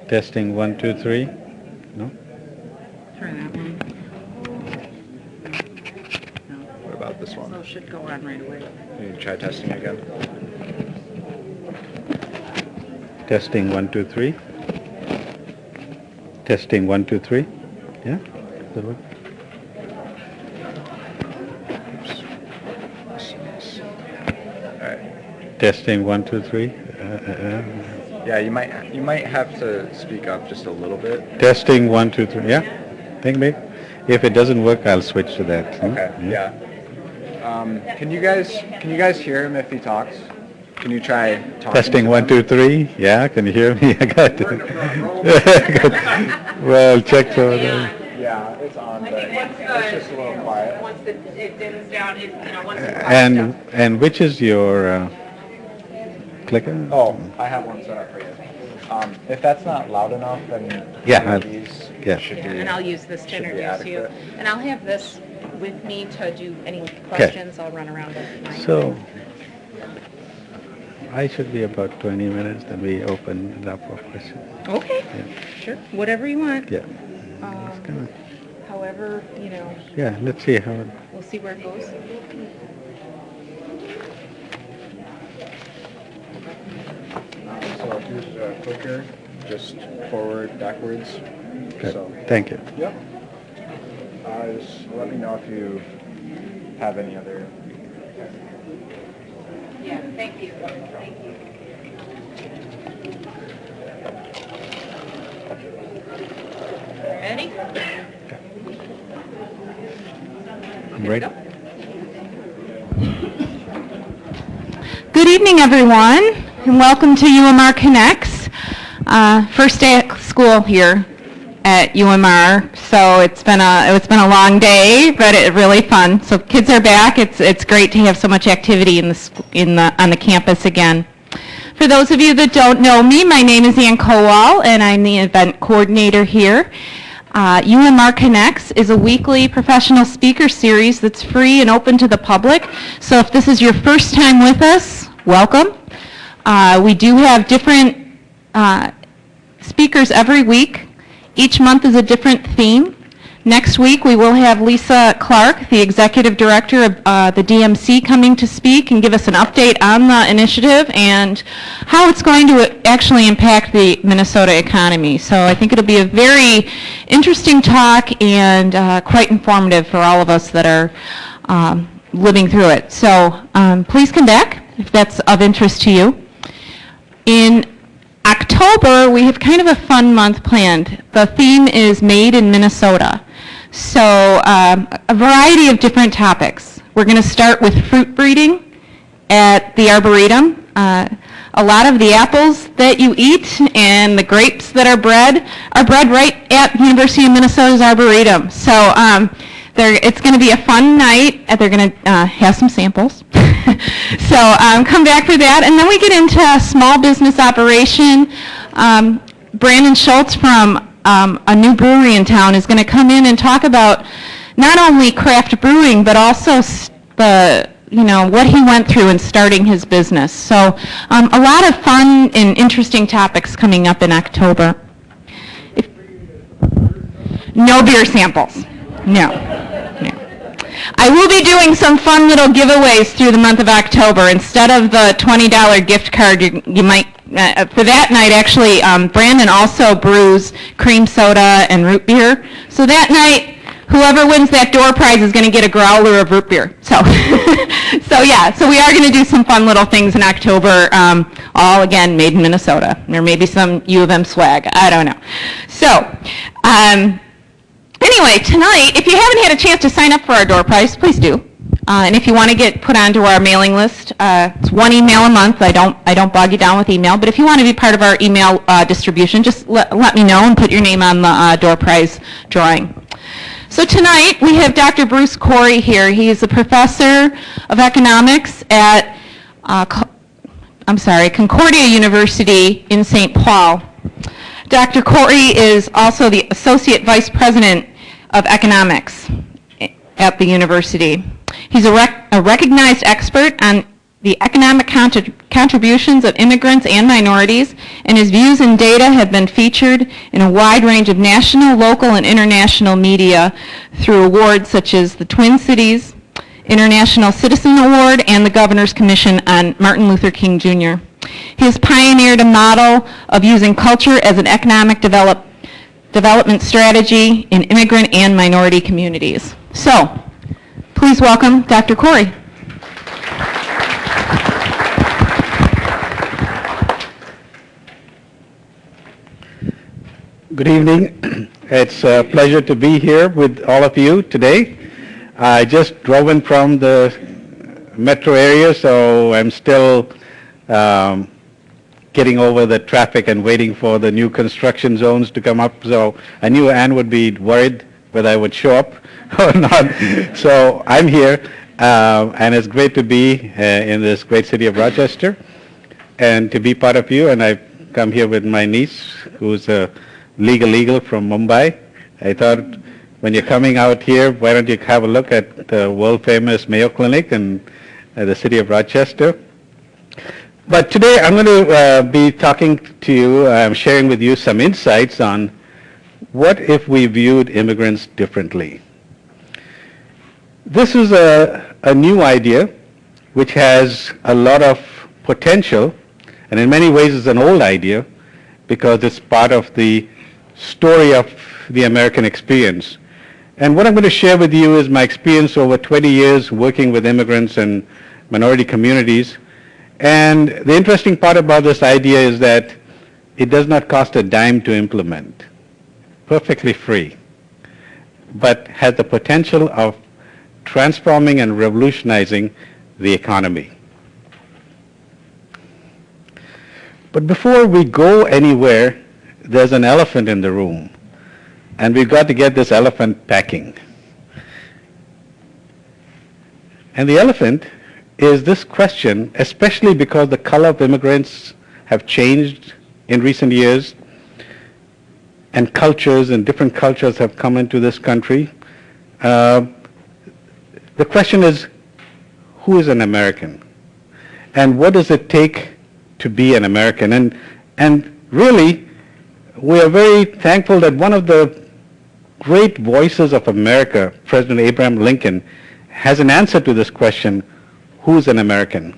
Testing 1, 2, 3. No? Try that one. No. What about this one? So it should go on right away. Can you try testing again? Testing 1, 2, 3. Testing 1, 2, 3. Yeah? Does that work? All right. Testing 1, 2, 3. Yeah, you might have to speak up just a little bit. Testing 1, 2, 3. Yeah? Think me. If it doesn't work, I'll switch to that. Okay. Yeah. Can you guys hear him if he talks? Can you try talking? Testing 1, 2, 3. Yeah, can you hear me? I got it. Well, check for that. Yeah, it's on, but it's just a little quiet. Once it dims down, once it quiets down. And which is your clicker? Oh, I have one set up for you. If that's not loud enough, then Yeah, one of these should be. And I'll use this to should be introduce you. adequate. And I'll have this with me to do any questions. I'll run around with mine. So, I should be about 20 minutes, then we open it up for questions. Okay, Yeah. sure, whatever you want. Yeah. However, Yeah, let's see how it... we'll see where it goes. So here's a clicker, just forward, backwards. Good. So, Thank you. yep. Just let me know if you have any other. Yeah, thank you. Thank you. Ready? I'm ready. Good evening, everyone, and welcome to UMR Connects. First day at school here at UMR, so it's been a long day, but it's really fun. So kids are back. It's great to have so much activity on the campus again. For those of you that don't know me, my name is Ann Kowal, and I'm the event coordinator here. UMR Connects is a weekly professional speaker series that's free and open to the public. So if this is your first time with us, welcome. We do have different speakers every week. Each month is a different theme. Next week we will have Lisa Clark, the executive director of the DMC, coming to speak and give us an update on the initiative and how it's going to actually impact the Minnesota economy. So I think it'll be a very interesting talk and quite informative for all of us that are living through it. So please come back if that's of interest to you. In October, we have kind of a fun month planned. The theme is Made in Minnesota. So a variety of different topics. We're going to start with fruit breeding at the Arboretum. A lot of the apples that you eat and the grapes that are bred right at University of Minnesota's Arboretum. So it's going to be a fun night. They're going to have some samples. So come back for that. And then we get into small business operation. Brandon Schultz from a new brewery in town is going to come in and talk about not only craft brewing, but also what he went through in starting his business. So a lot of fun and interesting topics coming up in October. No beer samples. No. I will be doing some fun little giveaways through the month of October. Instead of the $20 gift card, you might, for that night actually, Brandon also brews cream soda and root beer. So that night, whoever wins that door prize is going to get a growler of root beer. So, so we are going to do some fun little things in October, all again made in Minnesota. There may be some U of M swag. I don't know. So, anyway, tonight, if you haven't had a chance to sign up for our door prize, please do. And if you want to get put onto our mailing list, it's one email a month. I don't bog you down with email, but if you want to be part of our email distribution, just let me know and put your name on the door prize drawing. So tonight we have Dr. Bruce Corrie here. He is a professor of economics at Concordia University in St. Paul. Dr. Corrie is also the Associate Vice President of Economics at the university. He's a recognized expert on the economic contributions of immigrants and minorities, and his views and data have been featured in a wide range of national, local, and international media through awards such as the Twin Cities International Citizen Award and the Governor's Commission on Martin Luther King Jr. He has pioneered a model of using culture as an economic development strategy in immigrant and minority communities. So, please welcome Dr. Corrie. Good evening. It's a pleasure to be here with all of you today. I just drove in from the metro area, so I'm still getting over the traffic and waiting for the new construction zones to come up. So I knew Ann would be worried whether I would show up or not. So I'm here, and it's great to be in this great city of Rochester and to be part of you. And I've come here with my niece, who's a legal from Mumbai. I thought, when you're coming out here, why don't you have a look at the world-famous Mayo Clinic in the city of Rochester. But today I'm going to be talking to you, sharing with you some insights on what if we viewed immigrants differently. This is a new idea which has a lot of potential, and in many ways is an old idea because it's part of the story of the American experience. And what I'm going to share with you is my experience over 20 years working with immigrants and minority communities. And the interesting part about this idea is that it does not cost a dime to implement, perfectly free, but has the potential of transforming and revolutionizing the economy. But before we go anywhere, there's an elephant in the room. And we've got to get this elephant packing. And the elephant is this question, especially because the color of immigrants have changed in recent years, and cultures and different cultures have come into this country. The question is, who is an American? And what does it take to be an American? And really, we are very thankful that one of the great voices of America, President Abraham Lincoln, has an answer to this question, who's an American?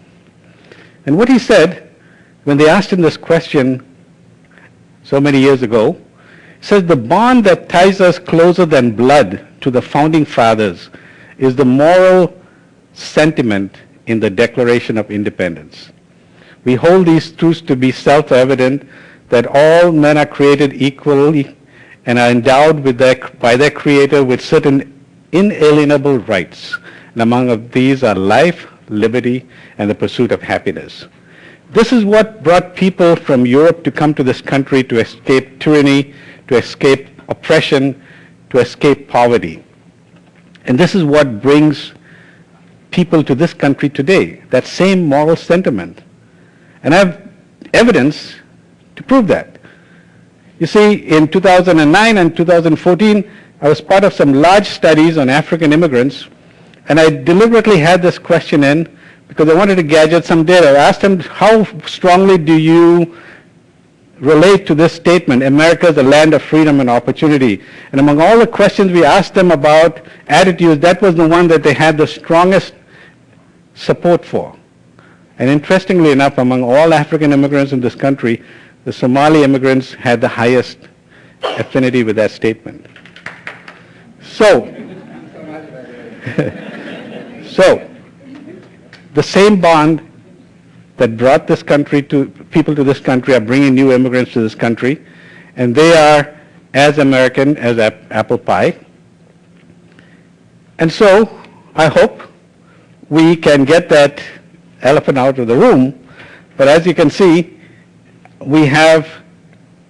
And what he said when they asked him this question so many years ago, he says, the bond that ties us closer than blood to the founding fathers is the moral sentiment in the Declaration of Independence. We hold these truths to be self-evident, that all men are created equally and are endowed with by their Creator with certain inalienable rights. And among these are life, liberty, and the pursuit of happiness. This is what brought people from Europe to come to this country to escape tyranny, to escape oppression, to escape poverty. And this is what brings people to this country today, that same moral sentiment. And I have evidence to prove that. You see, in 2009 and 2014, I was part of some large studies on African immigrants, and I deliberately had this question in because I wanted to gather some data. I asked them, how strongly do you relate to this statement, America is a land of freedom and opportunity? And among all the questions we asked them about attitudes, that was the one that they had the strongest support for. And interestingly enough, among all African immigrants in this country, the Somali immigrants had the highest affinity with that statement. So, the same bond that brought this country to people to this country are bringing new immigrants to this country, and they are as American as apple pie. And so, I hope we can get that elephant out of the room, but as you can see, we have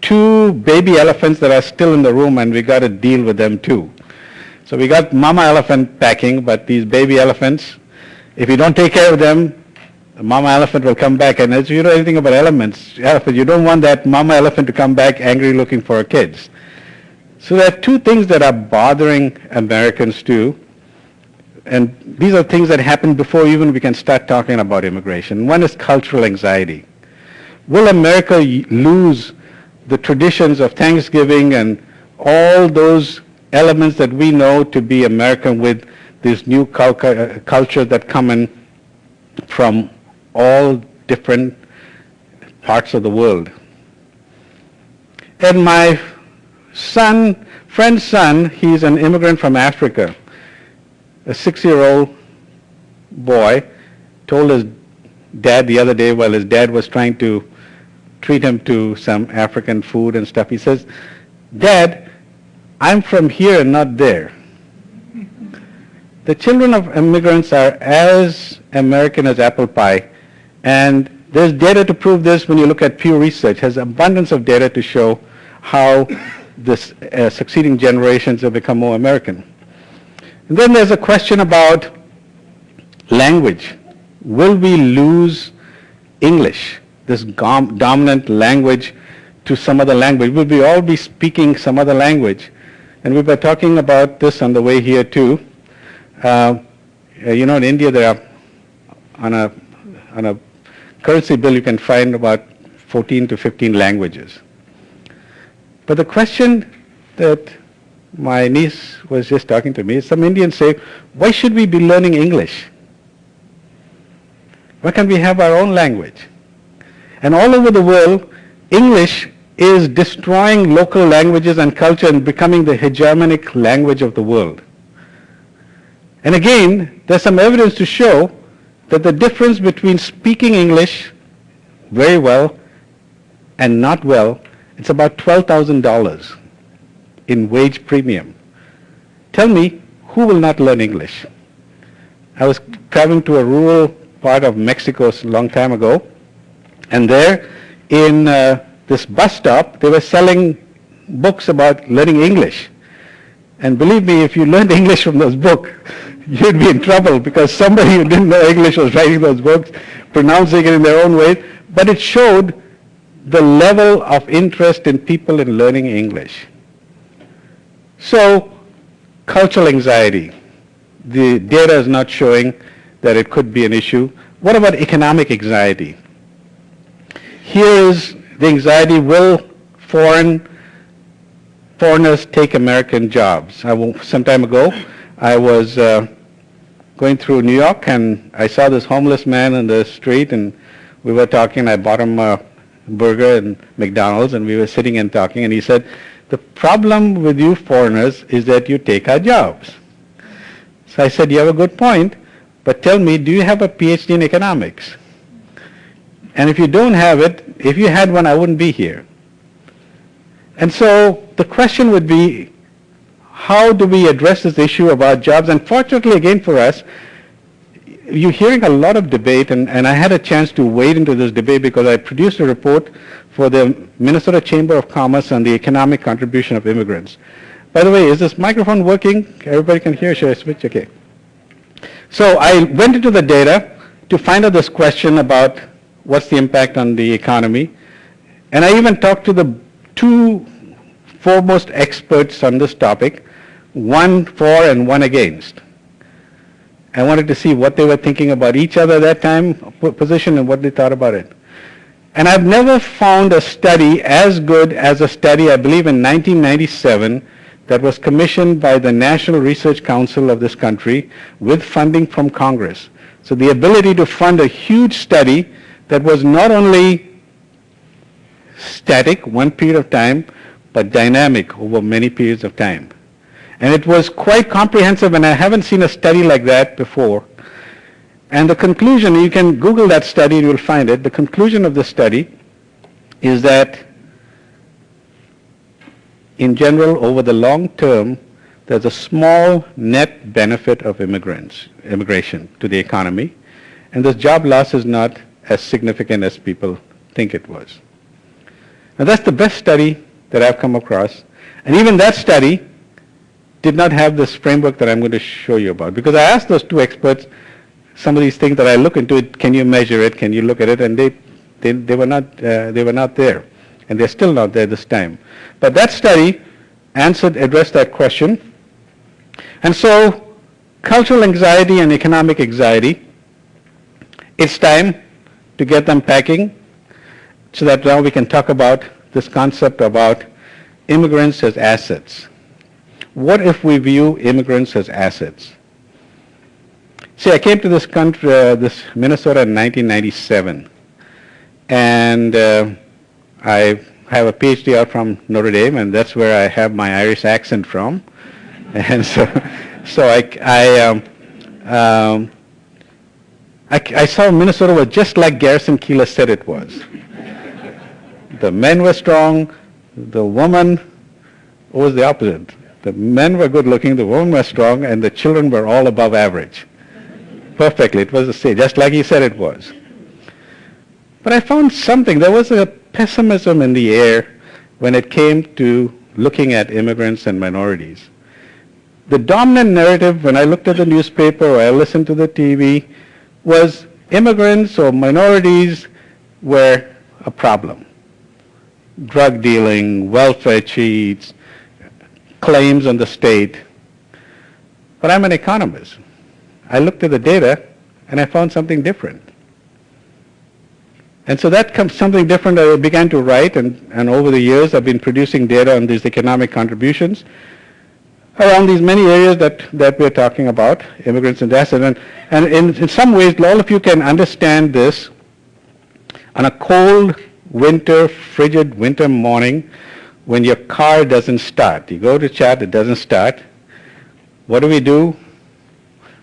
two baby elephants that are still in the room, and we got to deal with them too. So we got mama elephant packing, but these baby elephants, if you don't take care of them, the mama elephant will come back. And as you know anything about elephants, you don't want that mama elephant to come back angry looking for her kids. So there are two things that are bothering Americans too. and these are things that happen before even we can start talking about immigration. One is cultural anxiety. Will America lose the traditions of Thanksgiving and all those elements that we know to be American with this new culture that come in from all different parts of the world? And my friend's son, he's an immigrant from Africa. A 6-year-old boy told his dad the other day while his dad was trying to treat him to some African food and stuff. He says, "Dad, I'm from here and not there." The children of immigrants are as American as apple pie, and there's data to prove this. When you look at Pew Research, has abundance of data to show how this succeeding generations have become more American. And then there's a question about language. Will we lose English, this dominant language, to some other language? Will we all be speaking some other language? And we were talking about this on the way here too. In India there are, on a currency bill you can find about 14 to 15 languages. But the question that my niece was just talking to me is, some Indians say, why should we be learning English? Why can't we have our own language? And all over the world, English is destroying local languages and culture and becoming the hegemonic language of the world. And again, there's some evidence to show that the difference between speaking English very well and not well, it's about $12,000 in wage premium. Tell me, who will not learn English? I was traveling to a rural part of Mexico a long time ago, and there in this bus stop, they were selling books about learning English. And believe me, if you learned English from those books, you'd be in trouble, because somebody who didn't know English was writing those books, pronouncing it in their own way. But it showed the level of interest in people in learning English. So, cultural anxiety. The data is not showing that it could be an issue. What about economic anxiety? Here is the anxiety, will foreigners take American jobs? Some time ago, I was going through New York, and I saw this homeless man in the street, and we were talking. I bought him a burger and McDonald's, and we were sitting and talking, and he said, "The problem with you foreigners is that you take our jobs." So I said, "You have a good point, but tell me, do you have a PhD in economics? And if you don't have it, if you had one, I wouldn't be here." And so the question would be, how do we address this issue about jobs? And fortunately, again for us, you're hearing a lot of debate, and I had a chance to wade into this debate because I produced a report for the Minnesota Chamber of Commerce on the economic contribution of immigrants. By the way, is this microphone working? Everybody can hear? Should I switch? Okay. So I went into the data to find out this question about what's the impact on the economy. And I even talked to the two foremost experts on this topic, one for and one against. I wanted to see what they were thinking about each other at that time, position, and what they thought about it. And I've never found a study as good as a study, I believe in 1997, that was commissioned by the National Research Council of this country with funding from Congress. So the ability to fund a huge study that was not only static, one period of time, but dynamic over many periods of time. And it was quite comprehensive, and I haven't seen a study like that before. And the conclusion, you can Google that study and you'll find it. The conclusion of the study is that in general, over the long term, there's a small net benefit of immigration to the economy, and this job loss is not as significant as people think it was. Now that's the best study that I've come across, and even that study did not have this framework that I'm going to show you about, because I asked those two experts some of these things that I look into it, can you measure it, can you look at it, and they were not there, and they're still not there this time. But that study addressed that question, and so cultural anxiety and economic anxiety. It's time to get them packing so that now we can talk about this concept about immigrants as assets. What if we view immigrants as assets? See, I came to this country, this Minnesota in 1997, and I have a PhD out from Notre Dame, and that's where I have my Irish accent from. And so I saw Minnesota was just like Garrison Keillor said it was. The men were strong, the woman was the opposite. The men were good looking, the women were strong, and the children were all above average. Perfectly, it was the same, just like he said it was. But I found something, there was a pessimism in the air when it came to looking at immigrants and minorities. The dominant narrative when I looked at the newspaper or I listened to the TV was immigrants or minorities were a problem. Drug dealing, welfare cheats, claims on the state. But I'm an economist. I looked at the data and I found something different. And so that comes something different I began to write, and over the years I've been producing data on these economic contributions around these many areas that we're talking about, immigrants and assets. And in some ways, all of you can understand this on a cold winter, frigid winter morning when your car doesn't start. You go to chat, it doesn't start. What do?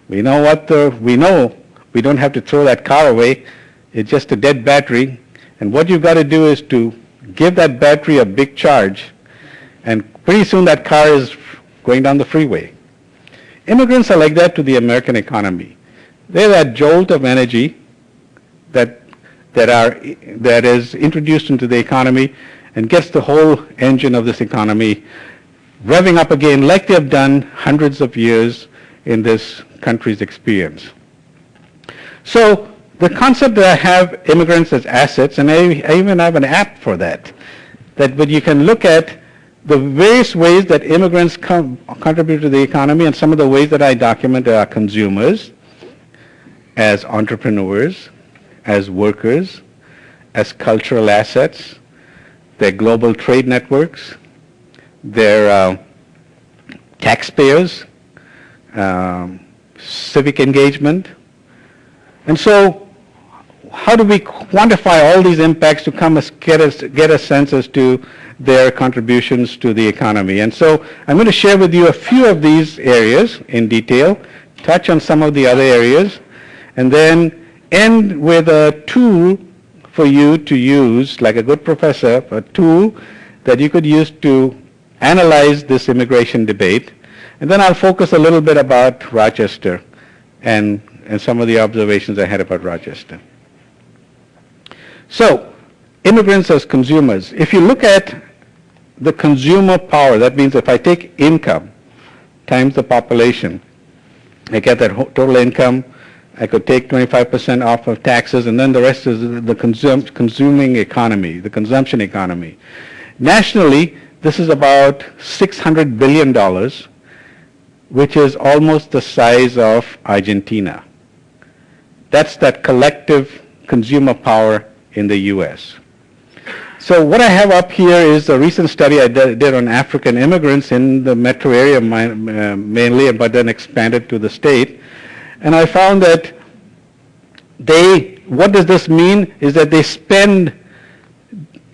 We know we don't have to throw that car away. It's just a dead battery. And what you've got to do is to give that battery a big charge, and pretty soon that car is going down the freeway. Immigrants are like that to the American economy. They're that jolt of energy that is introduced into the economy and gets the whole engine of this economy revving up again like they've done hundreds of years in this country's experience. So the concept that I have immigrants as assets, and I even have an app for that when you can look at the various ways that immigrants contribute to the economy, and some of the ways that I document are consumers, as entrepreneurs, as workers, as cultural assets, their global trade networks, their taxpayers, civic engagement. And so how do we quantify all these impacts to get a sense as to their contributions to the economy? And so I'm going to share with you a few of these areas in detail, touch on some of the other areas, and then end with a tool for you to use, like a good professor, a tool that you could use to analyze this immigration debate. And then I'll focus a little bit about Rochester and some of the observations I had about Rochester. So, immigrants as consumers. If you look at the consumer power, that means if I take income times the population, I get that total income. I could take 25% off of taxes, and then the rest is the consuming economy, the consumption economy. Nationally, this is about $600 billion, which is almost the size of Argentina. That's that collective consumer power in the U.S. So what I have up here is a recent study I did on African immigrants in the metro area mainly, but then expanded to the state. And I found that what does this mean is that they spend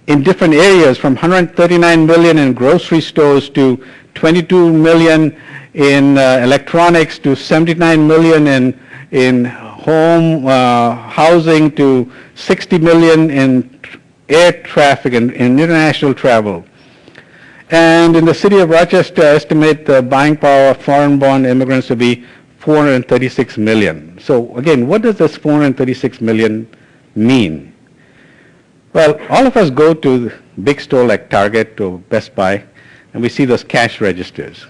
in different areas from 139 million in grocery stores to 22 million in electronics to 79 million in home housing to 60 million in air traffic and in international travel. And in the city of Rochester, I estimate the buying power of foreign-born immigrants to be 436 million. So again, what does this 436 million mean? Well, all of us go to the big store like Target or Best Buy, and we see those cash registers,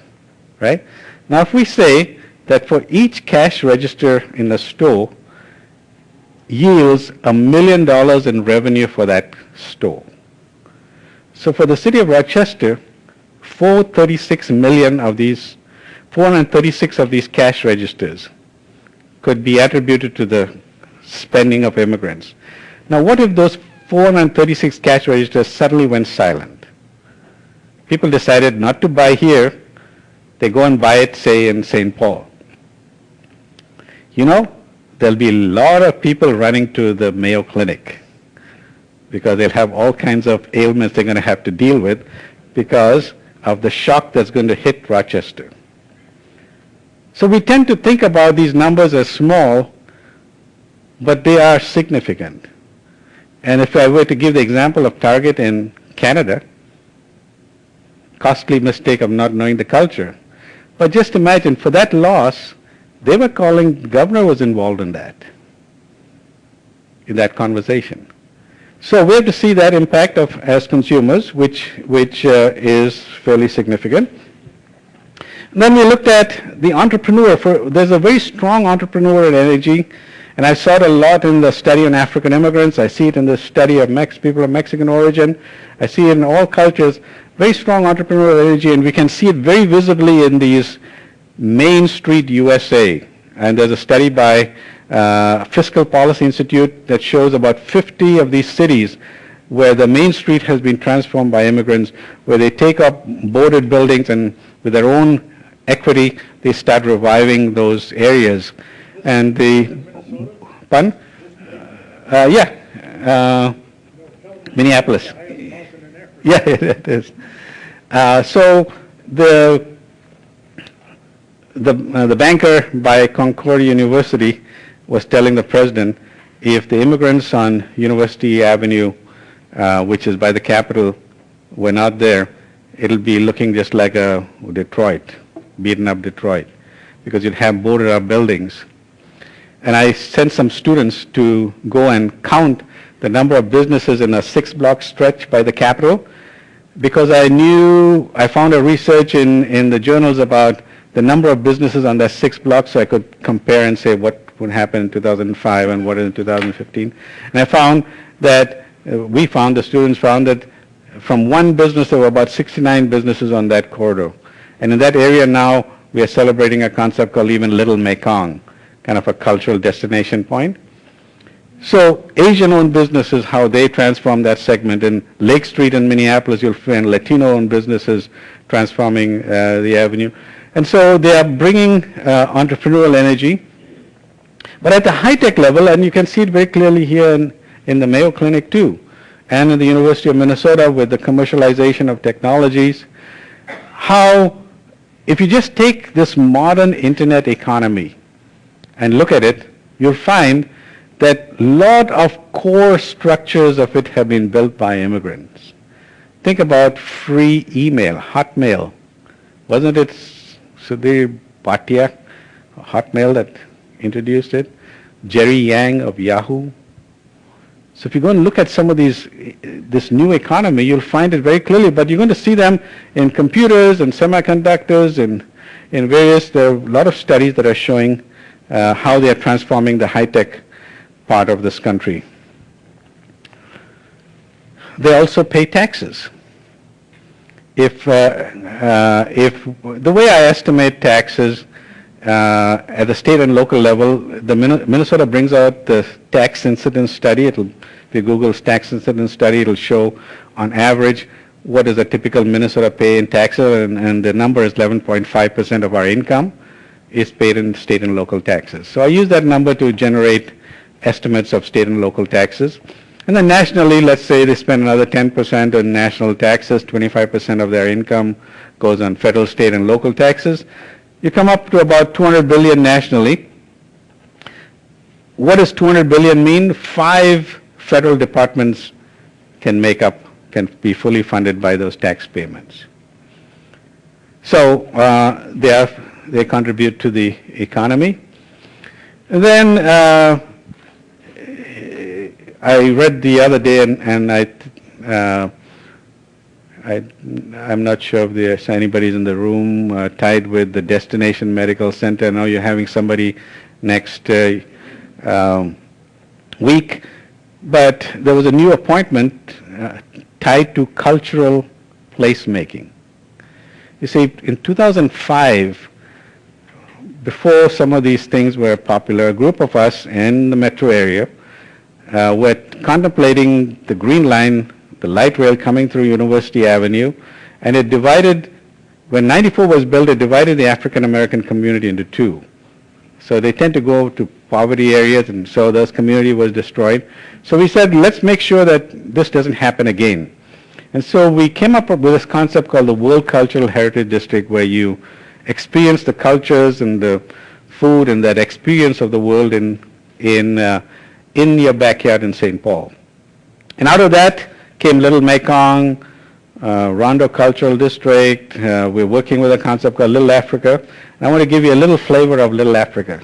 right? Now, if we say that for each cash register in the store yields $1 million in revenue for that store. So for the city of Rochester, 436 million of these 436 of these cash registers could be attributed to the spending of immigrants. Now, what if those 436 cash registers suddenly went silent? People decided not to buy here. They go and buy it, say, in St. Paul. You know, there'll be a lot of people running to the Mayo Clinic because they'll have all kinds of ailments they're going to have to deal with because of the shock that's going to hit Rochester. So we tend to think about these numbers as small, but they are significant. And if I were to give the example of Target in Canada, costly mistake of not knowing the culture. But just imagine, for that loss, they were calling, the governor was involved in that conversation. So we have to see that impact of as consumers, which is fairly significant. And then we looked at the entrepreneur. There's a very strong entrepreneurial energy, and I saw it a lot in the study on African immigrants. I see it in the study of people of Mexican origin. I see it in all cultures. Very strong entrepreneurial energy, and we can see it very visibly in these Main Street USA. And there's a study by Fiscal Policy Institute that shows about 50 of these cities where the Main Street has been transformed by immigrants, where they take up boarded buildings and with their own equity, they start reviving those areas. And pardon? Minneapolis. Yeah, it is. So the banker by Concordia University was telling the president, if the immigrants on University Avenue, which is by the Capitol, were not there, it'll be looking just like a Detroit, beaten up Detroit, because you'd have boarded up buildings. And I sent some students to go and count the number of businesses in a 6-block stretch by the Capitol, because I found a research in the journals about the number of businesses on that 6 blocks, so I could compare and say what would happen in 2005 and what in 2015. And I found that, the students found that from one business there were about 69 businesses on that corridor. And in that area now we are celebrating a concept called even Little Mekong, kind of a cultural destination point. So Asian-owned businesses, how they transform that segment. In Lake Street in Minneapolis, you'll find Latino-owned businesses transforming the avenue. And so they are bringing entrepreneurial energy. But at the high-tech level, and you can see it very clearly here in the Mayo Clinic too, and in the University of Minnesota with the commercialization of technologies, how if you just take this modern internet economy and look at it, you'll find that a lot of core structures of it have been built by immigrants. Think about free email, Hotmail. Wasn't it Sudhir Bhatia, Hotmail, that introduced it? Jerry Yang of Yahoo. So if you go and look at some of this new economy, you'll find it very clearly, but you're going to see them in computers and semiconductors and in various, there are a lot of studies that are showing how they are transforming the high-tech part of this country. They also pay taxes. If the way I estimate taxes at the state and local level, the Minnesota brings out the tax incidence study. If you Google tax incidence study, it'll show on average what does a typical Minnesota pay in taxes, and the number is 11.5% of our income is paid in state and local taxes. So I use that number to generate estimates of state and local taxes. And then nationally, let's say they spend another 10% on national taxes, 25% of their income goes on federal, state, and local taxes. You come up to about $200 billion nationally. What does $200 billion mean? 5 federal departments can be fully funded by those tax payments. So they contribute to the economy. And then I read the other day, and I'm not sure if there's anybody's in the room tied with the Destination Medical Center. I know you're having somebody next week, but there was a new appointment tied to cultural placemaking. You see, in 2005, before some of these things were popular, a group of us in the metro area were contemplating the Green Line, the light rail coming through University Avenue, and it divided, when 94 was built, it divided the African American community into two. So they tend to go to poverty areas, and so this community was destroyed. So we said, let's make sure that this doesn't happen again. And so we came up with this concept called the World Cultural Heritage District, where you experience the cultures and the food and that experience of the world in your backyard in St. Paul. And out of that came Little Mekong, Rondo Cultural District. We're working with a concept called Little Africa. And I want to give you a little flavor of Little Africa.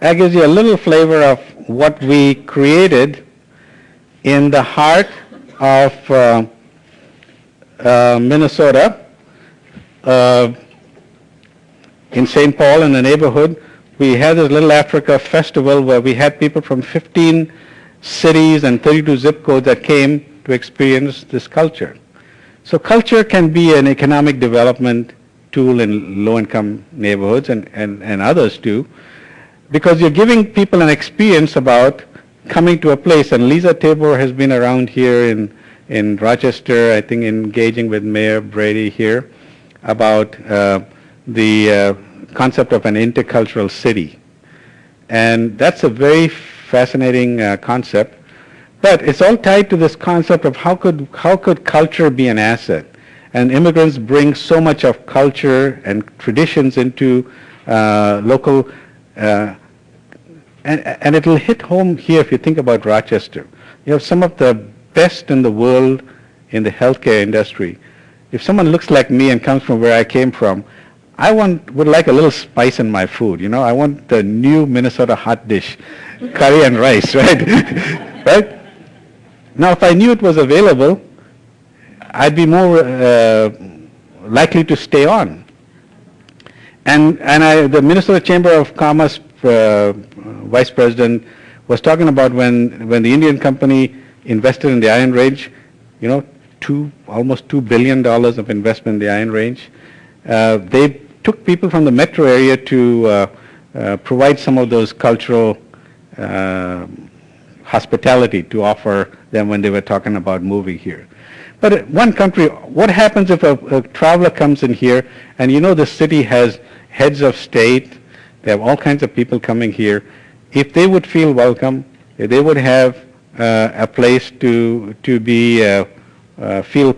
That gives you a little flavor of what we created in the heart of Minnesota, in St. Paul, in the neighborhood. We had this Little Africa Festival where we had people from 15 cities and 32 zip codes that came to experience this culture. So culture can be an economic development tool in low-income neighborhoods and others too, because you're giving people an experience about coming to a place. And Lisa Tabor has been around here in Rochester, I think, engaging with Mayor Brady here about the concept of an intercultural city. And that's a very fascinating concept. But it's all tied to this concept of how could culture be an asset? And immigrants bring so much of culture and traditions into local. And it'll hit home here if you think about Rochester. You have some of the best in the world in the healthcare industry. If someone looks like me and comes from where I came from, I would like a little spice in my food. You know, I want the new Minnesota hot dish, curry and rice, right? Right? Now, if I knew it was available, I'd be more likely to stay on. And the Minnesota Chamber of Commerce vice president was talking about when the Indian company invested in the Iron Range, you know, almost $2 billion of investment in the Iron Range. They took people from the metro area to provide some of those cultural hospitality to offer them when they were talking about moving here. But one country, what happens if a traveler comes in here and you know the city has heads of state, they have all kinds of people coming here. If they would feel welcome, if they would have a place to be feel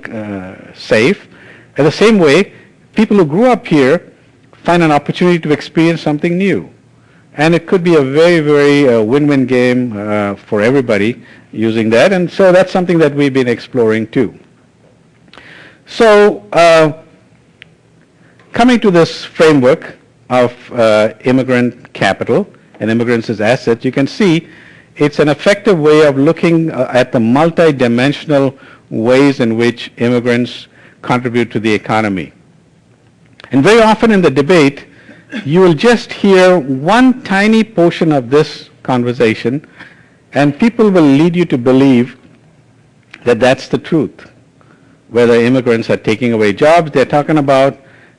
safe. In the same way, people who grew up here find an opportunity to experience something new. And it could be a very, very win-win game for everybody using that. And so that's something that we've been exploring too. So coming to this framework of immigrant capital and immigrants as assets, you can see it's an effective way of looking at the multi-dimensional ways in which immigrants contribute to the economy. And very often in the debate, you will just hear one tiny portion of this conversation, and people will lead you to believe that that's the truth. Whether immigrants are taking away jobs, they're talking about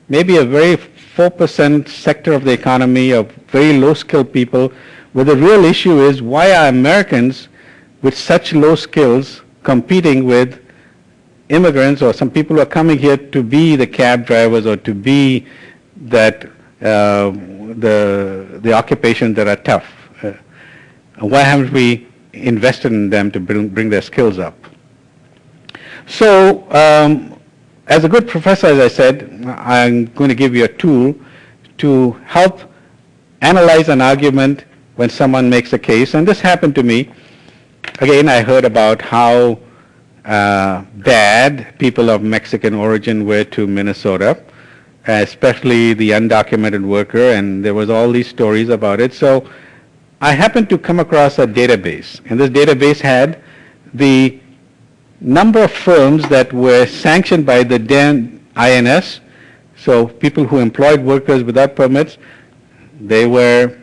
maybe a very 4% sector of the economy of very low-skilled people, where the real issue is why are Americans with such low skills competing with immigrants or some people who are coming here to be the cab drivers or to be that the occupations that are tough. Why haven't we invested in them to bring their skills up? So, as a good professor, as I said, I'm going to give you a tool to help analyze an argument when someone makes a case. And this happened to me. Again, I heard about how bad people of Mexican origin were to Minnesota, especially the undocumented worker, and there was all these stories about it. So I happened to come across a database, and this database had the number of firms that were sanctioned by the then INS, so people who employed workers without permits, there was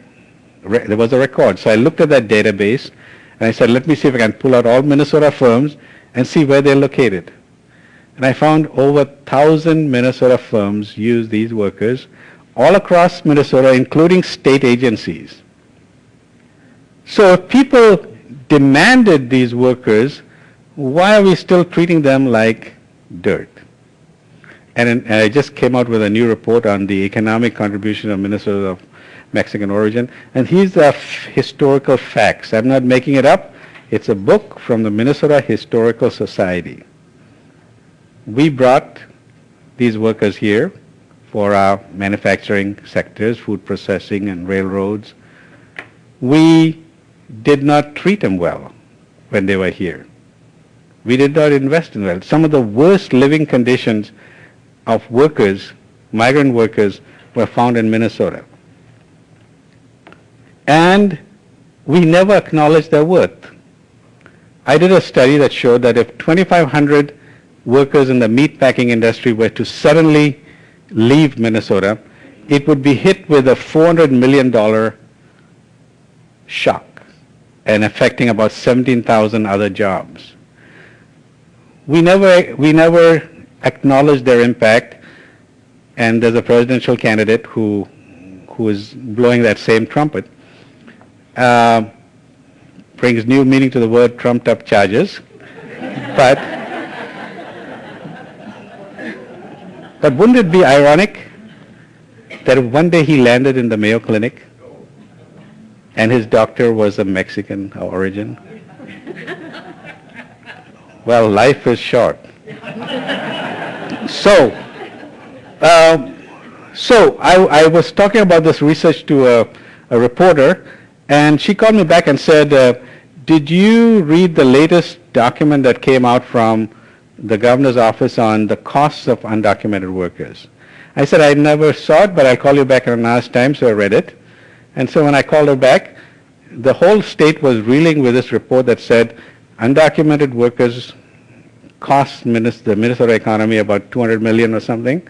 a record. So I looked at that database, and I said, let me see if I can pull out all Minnesota firms and see where they're located. And I found over 1,000 Minnesota firms use these workers all across Minnesota, including state agencies. So if people demanded these workers, why are we still treating them like dirt? And I just came out with a new report on the economic contribution of Minnesota of Mexican origin. And here's the historical facts. I'm not making it up. It's a book from the Minnesota Historical Society. We brought these workers here for our manufacturing sectors, food processing and railroads. We did not treat them well when they were here. We did not invest in them. Some of the worst living conditions of workers, migrant workers, were found in Minnesota. And we never acknowledged their worth. I did a study that showed that if 2,500 workers in the meatpacking industry were to suddenly leave Minnesota, it would be hit with a $400 million shock and affecting about 17,000 other jobs. We never acknowledged their impact, and there's a presidential candidate who is blowing that same trumpet, brings new meaning to the word trumped up charges, but wouldn't it be ironic that if one day he landed in the Mayo Clinic and his doctor was of Mexican origin? Well, life is short. So I was talking about this research to a reporter, and she called me back and said, did you read the latest document that came out from the governor's office on the costs of undocumented workers? I said, I never saw it, but I'll call you back in an hour's time, so I read it. And so when I called her back, the whole state was reeling with this report that said undocumented workers cost the Minnesota economy about $200 million or something,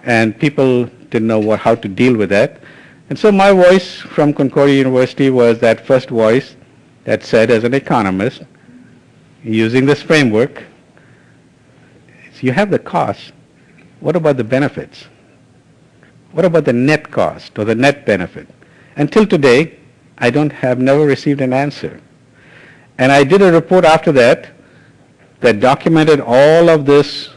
and people didn't know how to deal with that. And so my voice from Concordia University was that first voice that said, as an economist, using this framework, you have the cost. What about the benefits? What about the net cost or the net benefit? Until today, I have never received an answer. And I did a report after that documented all of this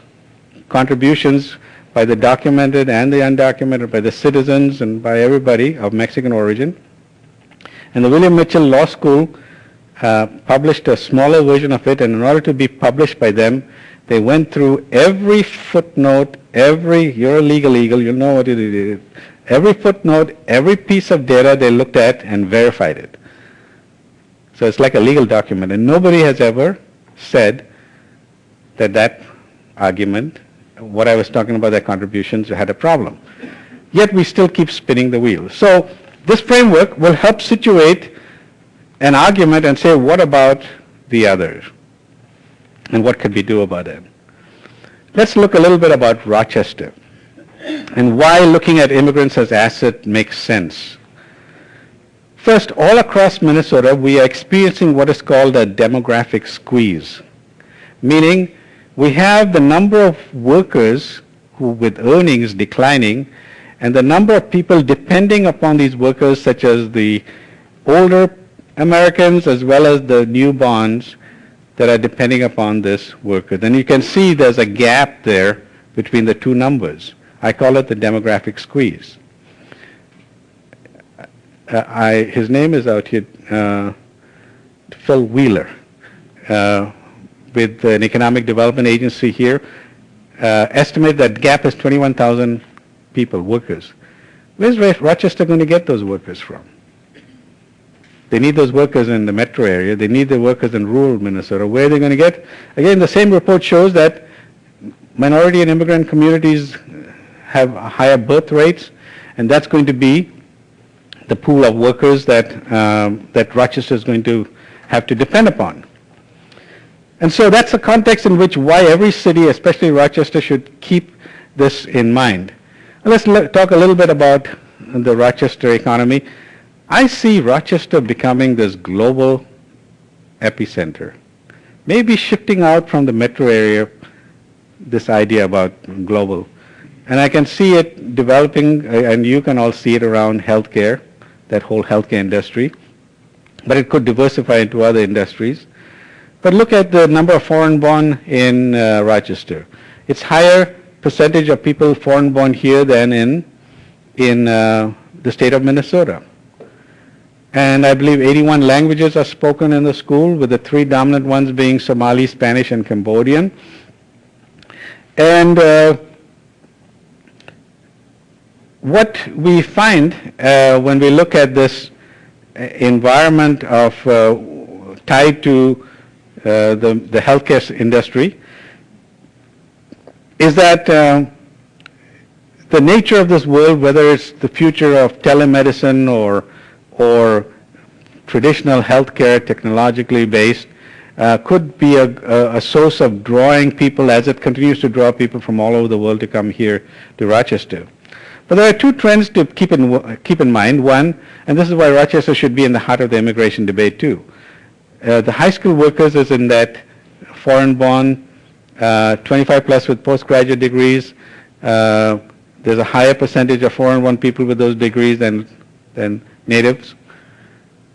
contributions by the documented and the undocumented, by the citizens and by everybody of Mexican origin. And the William Mitchell Law School published a smaller version of it, and in order to be published by them, they went through every footnote, you're a legal eagle, you know what it is. Every footnote, every piece of data they looked at and verified it. So it's like a legal document, and nobody has ever said that argument, what I was talking about, their contributions, had a problem. Yet we still keep spinning the wheel. So this framework will help situate an argument and say, what about the others? And what could we do about it? Let's look a little bit about Rochester and why looking at immigrants as asset makes sense. First, all across Minnesota, we are experiencing what is called a demographic squeeze, meaning we have the number of workers with earnings declining, and the number of people depending upon these workers, such as the older Americans as well as the newborns, that are depending upon this worker. Then you can see there's a gap there between the two numbers. I call it the demographic squeeze. His name is out here, Phil Wheeler, with an economic development agency here, estimate that gap is 21,000 people, workers. Where's Rochester going to get those workers from? They need those workers in the metro area. They need the workers in rural Minnesota. Where are they going to get? Again, the same report shows that minority and immigrant communities have higher birth rates, and that's going to be the pool of workers that Rochester is going to have to depend upon. And so that's the context in which why every city, especially Rochester, should keep this in mind. Let's talk a little bit about the Rochester economy. I see Rochester becoming this global epicenter, maybe shifting out from the metro area, this idea about global. And I can see it developing, and you can all see it around healthcare, that whole healthcare industry, but it could diversify into other industries. But look at the number of foreign-born in Rochester. It's higher percentage of people foreign-born here than in the state of Minnesota. And I believe 81 languages are spoken in the school, with the three dominant ones being Somali, Spanish, and Cambodian. And what we find when we look at this environment of tied to the healthcare industry is that the nature of this world, whether it's the future of telemedicine or traditional healthcare, technologically based, could be a source of drawing people as it continues to draw people from all over the world to come here to Rochester. But there are two trends to keep in mind. One, and this is why Rochester should be in the heart of the immigration debate too. The high school workers is in that foreign-born, 25 plus with postgraduate degrees. There's a higher percentage of foreign-born people with those degrees than natives.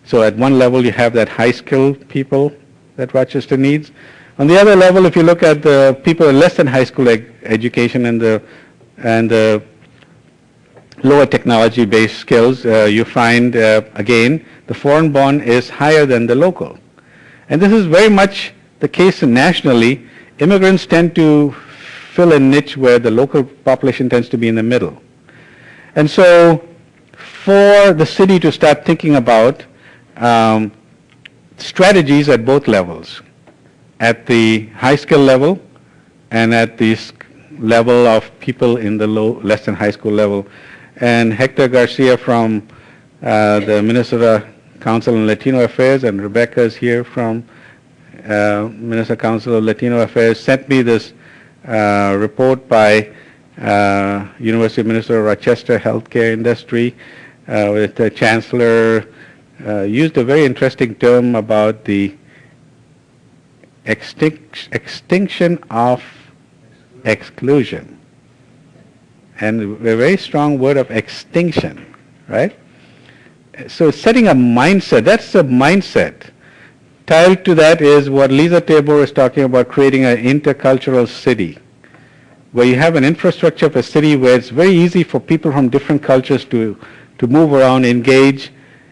So at one level you have that high-skilled people that Rochester needs. On the other level, if you look at the people with less than high school education and the lower technology-based skills, you find, again, the foreign-born is higher than the local. And this is very much the case nationally. Immigrants tend to fill a niche where the local population tends to be in the middle. And so for the city to start thinking about strategies at both levels, at the high skill level and at the level of people in the less than high school level. And Hector Garcia from the Minnesota Council on Latino Affairs, and Rebecca is here from Minnesota Council of Latino Affairs, sent me this report by University of Minnesota Rochester Healthcare Industry, with the chancellor used a very interesting term about the extinction of exclusion. And a very strong word of extinction, right? So setting a mindset, that's the mindset. Tied to that is what Lisa Tabor is talking about, creating an intercultural city, where you have an infrastructure of a city where it's very easy for people from different cultures to move around, engage,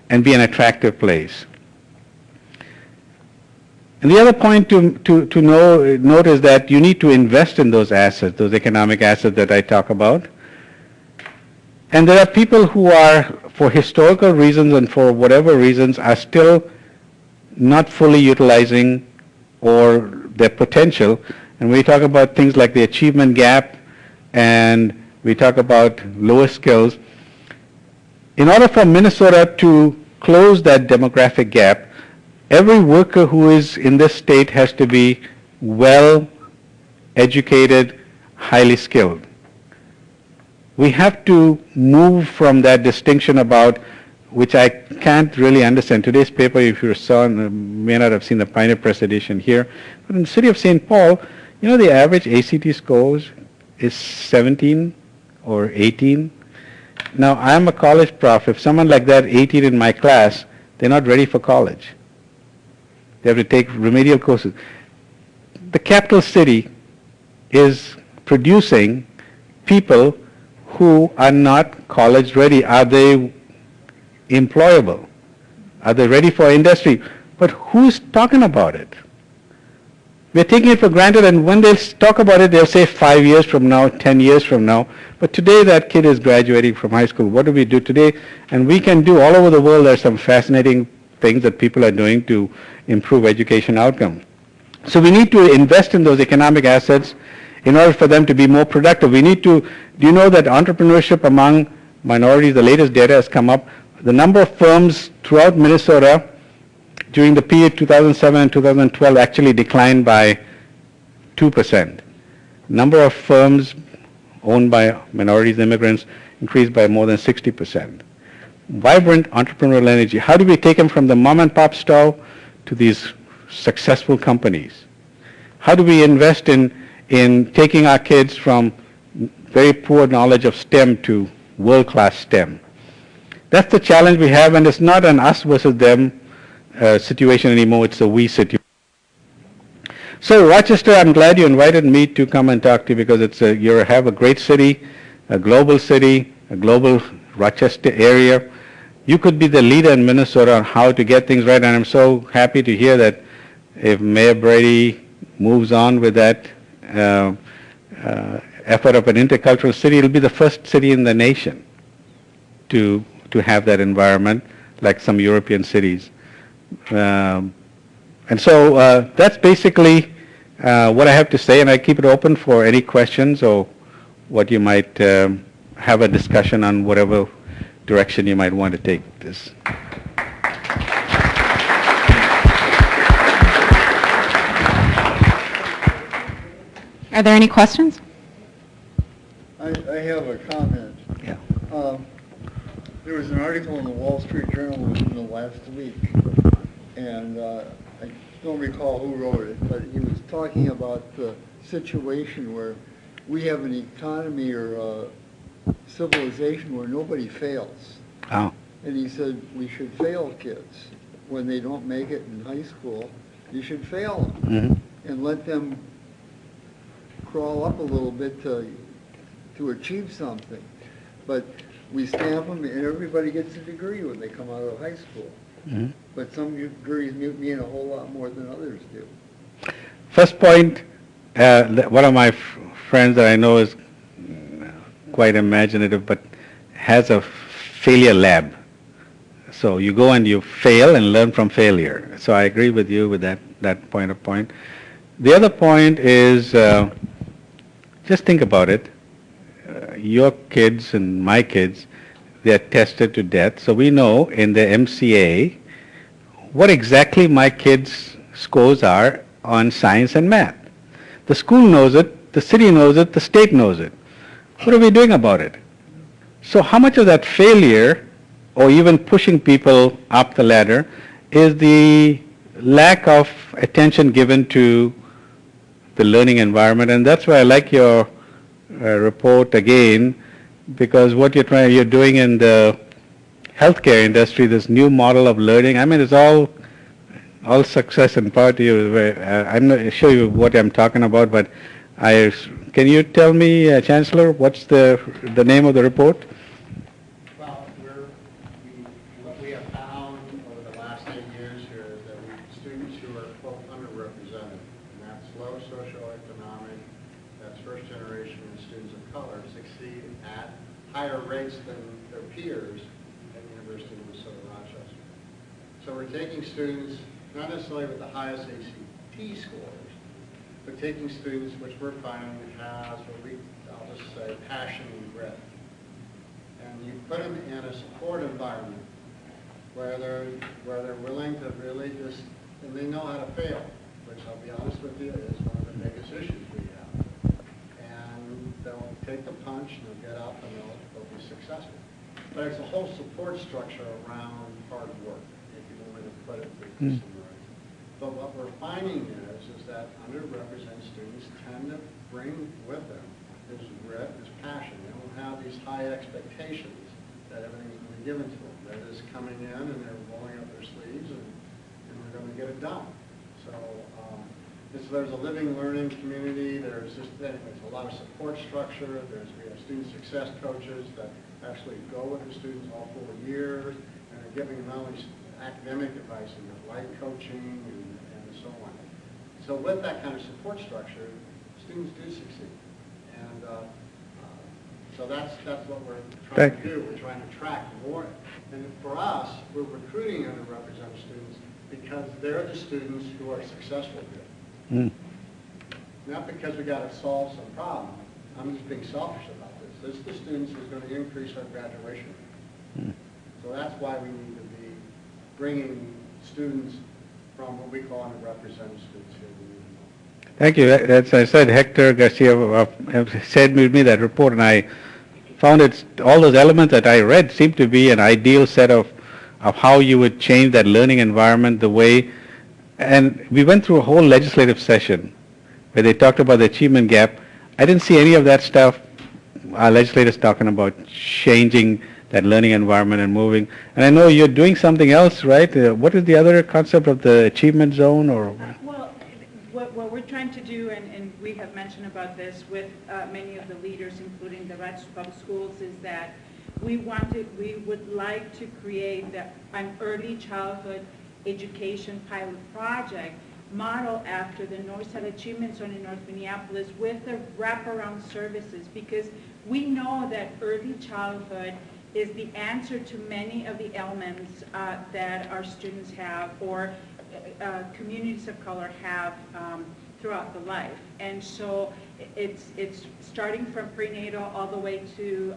and be an attractive place. And the other point to note is that you need to invest in those assets, those economic assets that I talk about. And there are people who are, for historical reasons and for whatever reasons, are still not fully utilizing or their potential. And we talk about things like the achievement gap, and we talk about lower skills. In order for Minnesota to close that demographic gap, every worker who is in this state has to be well educated, highly skilled. We have to move from that distinction about, which I can't really understand. Today's paper, if you saw, may not have seen the Pioneer Press edition here, but in the city of St. Paul, you know, the average ACT scores is 17 or 18. Now, I'm a college prof. If someone like that, 18 in my class, they're not ready for college. They have to take remedial courses. The capital city is producing people who are not college ready. Are they employable? Are they ready for industry? But who's talking about it? We're taking it for granted, and when they talk about it, they'll say 5 years from now, 10 years from now. But today that kid is graduating from high school. What do we do today? And we can do all over the world. There's some fascinating things that people are doing to improve education outcome. So we need to invest in those economic assets in order for them to be more productive. We need to, do you know that entrepreneurship among minorities, the latest data has come up, the number of firms throughout Minnesota during the period 2007 and 2012 actually declined by 2%. Number of firms owned by minorities, immigrants, increased by more than 60%. Vibrant entrepreneurial energy. How do we take them from the mom and pop store to these successful companies? How do we invest in taking our kids from very poor knowledge of STEM to world-class STEM? That's the challenge we have, and it's not an us versus them situation anymore, it's a we situation. So Rochester, I'm glad you invited me to come and talk to you because you have a great city, a global Rochester area. You could be the leader in Minnesota on how to get things right, and I'm so happy to hear that if Mayor Brady moves on with that effort of an intercultural city, it'll be the first city in the nation to have that environment like some European cities. And so that's basically what I have to say, and I keep it open for any questions or what you might have a discussion on whatever direction you might want to take this. Are there any questions? I have a comment. Yeah. There was an article in the Wall Street Journal within the last week, and I don't recall who wrote it, but he was talking about the situation where we have an economy or a civilization where nobody fails. Oh. And he said we should fail kids. When they don't make it in high school, you should fail them and let them crawl up a little bit to achieve something. But we stamp them and everybody gets a degree when they come out of high school. But some degrees mean a whole lot more than others do. First point, one of my friends that I know is quite imaginative, but has a failure lab. So you go and you fail and learn from failure. So I agree with you with that point. The other point is, just think about it. Your kids and my kids, they are tested to death. So we know in the MCA what exactly my kids' scores are on science and math. The school knows it, the city knows it, the state knows it. What are we doing about it? So how much of that failure or even pushing people up the ladder is the lack of attention given to the learning environment? And that's why I like your report again, because what you're doing in the healthcare industry, this new model of learning, I mean, it's all success and power to you. I'm not sure what I'm talking about, but can you tell me, Chancellor, what's the name of the report? Well, what we have found over the last 8 years here is that students who are, quote, underrepresented, and that's low socioeconomic, that's first generation and students of color, succeed at higher rates than their peers at the University of Minnesota Rochester. So we're taking students, not necessarily with the highest ACT scores, but taking students which we're finding has what I'll just say, passion and grit. And you put them in a support environment where they're willing to really just, and they know how to fail, which I'll be honest with you is one of the biggest issues we have. And they'll take the punch and they'll get up and they'll be successful. But it's a whole support structure around hard work, if you want me to put it this way. But what we're finding is that underrepresented students tend to bring with them is grit, is passion. They don't have these high expectations that everything's going to be given to them. They're just coming in and they're rolling up their sleeves and we're going to get it done. So there's a living learning community. There's just there's a lot of support structure. We have student success coaches that actually go with the students all 4 years and are giving them not only academic advice and life coaching and so on. So with that kind of support structure, students do succeed. And So that's what we're trying Thank to do. We're trying to attract more. And for us, we're recruiting underrepresented students because they're the students who are successful here. Mm. Not because we got to solve some problem. I'm just being selfish about this. This is the students who's going to increase our graduation rate. Mm. So that's why we need to be bringing students from what we call underrepresented students here. Thank you. As I said, Hector Garcia shared with me that report, and I found it, all those elements that I read seemed to be an ideal set of how you would change that learning environment, the way, and we went through a whole legislative session where they talked about the achievement gap. I didn't see any of that stuff, our legislators talking about changing that learning environment and moving. And I know you're doing something else, right? What is the other concept of the achievement zone, or? Well, what we're trying to do, and we have mentioned about this with many of the leaders, including the Rochester Public Schools, is that we would like to create an early childhood education pilot project model after the Northside Achievement Zone in North Minneapolis with the wraparound services, because we know that early childhood is the answer to many of the ailments that our students have or communities of color have throughout the life. And so it's starting from prenatal all the way to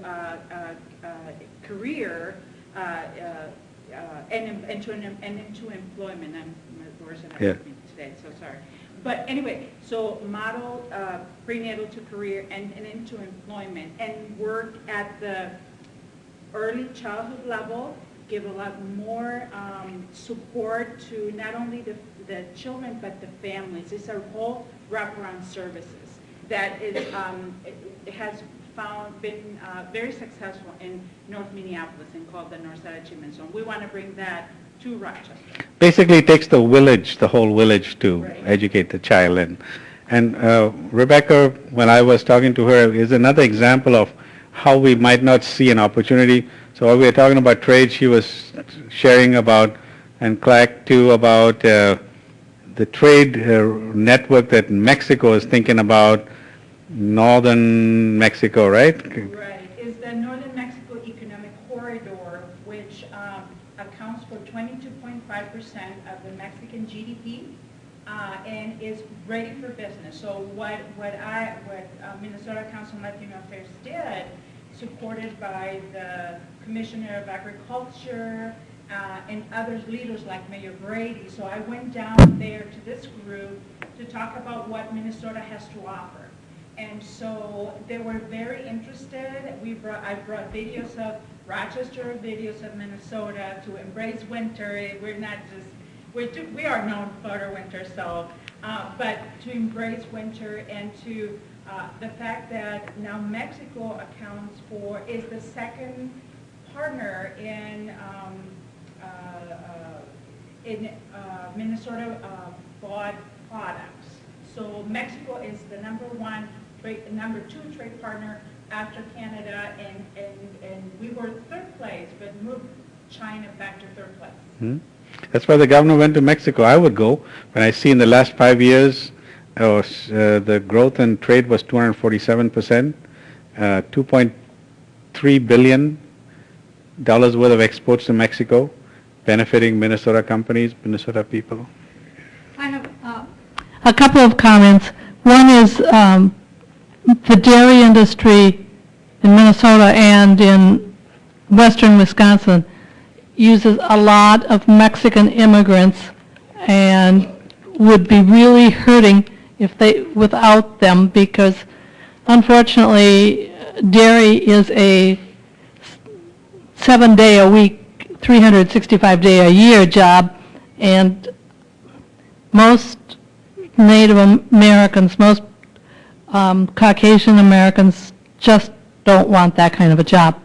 career and into employment. I'm worse than I was today, so sorry. But anyway, so model prenatal to career and into employment, and work at the early childhood level, give a lot more support to not only the children but the families. It's a whole wraparound services that is it has been very successful in North Minneapolis and called the Northside Achievement Zone. We want to bring that to Rochester. Basically, it takes the village, the whole village, to educate the child. And Rebecca, when I was talking to her, is another example of how we might not see an opportunity. So while we were talking about trade, she was sharing about, and Clark too, about the trade network that Mexico is thinking about, northern Mexico, right? Right. Is the Northern Mexico Economic Corridor, which accounts for 22.5% of the Mexican GDP, and is ready for business. So what Minnesota Council on Latino Affairs did, supported by the Commissioner of Agriculture and other leaders like Mayor Brady. So I went down there to this group to talk about what Minnesota has to offer. And so they were very interested. I brought videos of Rochester, videos of Minnesota to embrace winter. We're not just, we are known for winter, so, but to embrace winter and to the fact that now Mexico is the second partner in Minnesota bought products. So Mexico is the number two trade partner after Canada, and we were third place, but moved China back to third place. Hmm. That's why the governor went to Mexico. I would go. When I see in the last 5 years, the growth in trade was 247%, $2.3 billion worth of exports to Mexico, benefiting Minnesota companies, Minnesota people. I have a couple of comments. One is the dairy industry in Minnesota and in western Wisconsin uses a lot of Mexican immigrants and would be really hurting without them, because unfortunately dairy is a 7-day a week, 365-day a year job, and most Native Americans, most Caucasian Americans just don't want that kind of a job.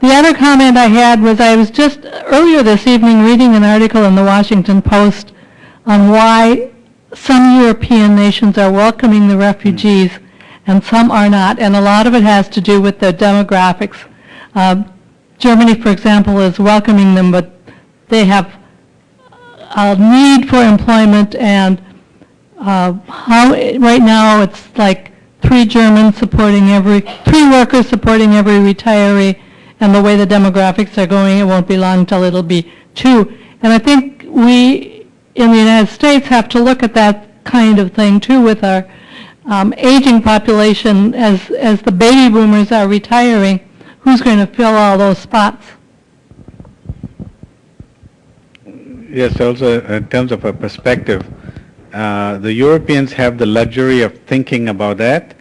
The other comment I had was I was just earlier this evening reading an article in the Washington Post on why some European nations are welcoming the refugees and some are not, and a lot of it has to do with their demographics. Germany, for example, is welcoming them, but they have a need for employment, and right now it's like three workers supporting every retiree, and the way the demographics are going, it won't be long till it'll be 2. And I think we in the United States have to look at that kind of thing too with our aging population as the baby boomers are retiring. Who's going to fill all those spots? Yes, also in terms of a perspective, the Europeans have the luxury of thinking about that,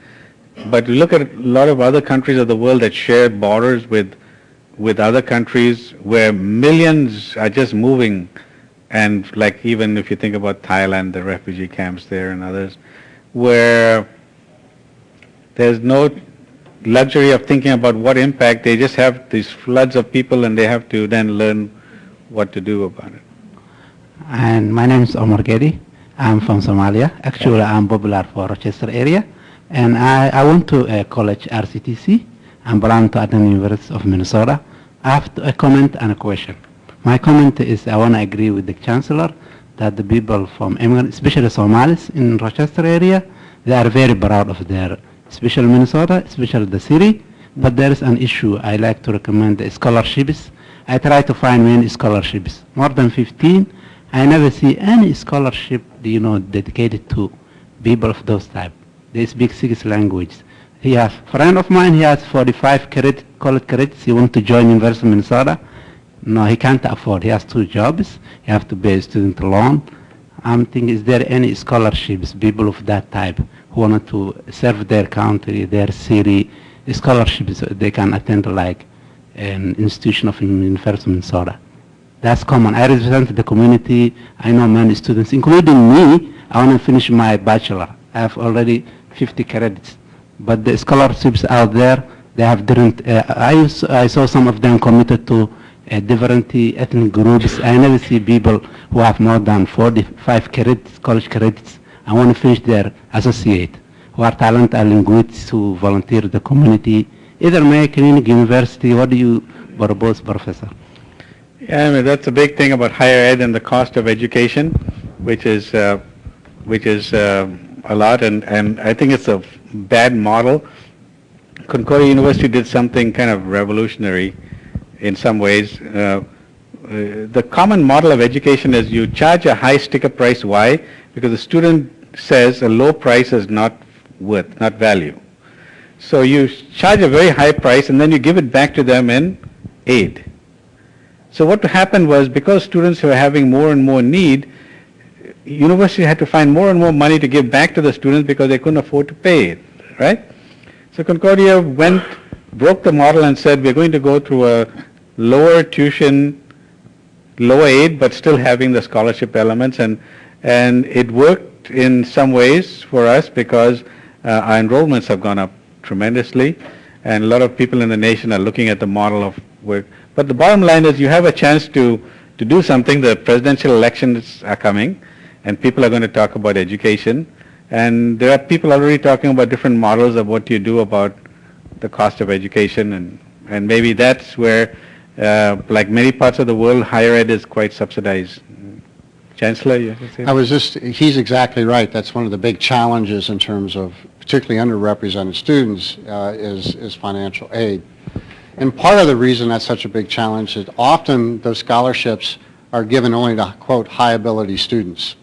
but you look at a lot of other countries of the world that share borders with other countries where millions are just moving, and like even if you think about Thailand, the refugee camps there and others, where there's no luxury of thinking about what impact, they just have these floods of people and they have to then learn what to do about it. And my name is Omar Gedi. I'm from Somalia. Actually, I'm popular for Rochester area. And I went to a college, RCTC. I'm belong to the University of Minnesota. I have a comment and a question. My comment is I want to agree with the Chancellor that the people from immigrants, especially Somalis in Rochester area, they are very proud of their, especially Minnesota, especially the city. But there is an issue. I like to recommend the scholarships. I try to find many scholarships, more than 15. I never see any scholarship, dedicated to people of those type. They speak 6 languages. He has a friend of mine, he has 45 college credits. He wants to join University of Minnesota. No, he can't afford. He has 2 jobs. He has to pay a student loan. I'm thinking, is there any scholarships, people of that type who want to serve their country, their city, scholarships they can attend like an institution of University of Minnesota? That's common. I represent the community. I know many students, including me. I want to finish my bachelor. I have already 50 credits. But the scholarships out there, they have different, I saw some of them committed to different ethnic groups. I never see people who have more than 45 credits, college credits. I want to finish their associate, who are talented and linguists who volunteer the community. Either American University, what do you propose, Professor? Yeah, I mean, that's a big thing about higher ed and the cost of education, which is a lot, and I think it's a bad model. Concordia University did something kind of revolutionary in some ways. The common model of education is you charge a high sticker price. Why? Because the student says a low price is not worth, not value. So you charge a very high price and then you give it back to them in aid. So what happened was, because students were having more and more need, university had to find more and more money to give back to the students because they couldn't afford to pay it, right? So Concordia broke the model and said, we're going to go through a lower tuition, lower aid, but still having the scholarship elements, and it worked in some ways for us because our enrollments have gone up tremendously, and a lot of people in the nation are looking at the model of work. But the bottom line is you have a chance to do something. The presidential elections are coming, and people are going to talk about education. And there are people already talking about different models of what you do about the cost of education. And maybe that's where, like many parts of the world, higher ed is quite subsidized. Chancellor, you have to say? He's exactly right. That's one of the big challenges in terms of particularly underrepresented students is financial aid. And part of the reason that's such a big challenge is often those scholarships are given only to, quote, high-ability students.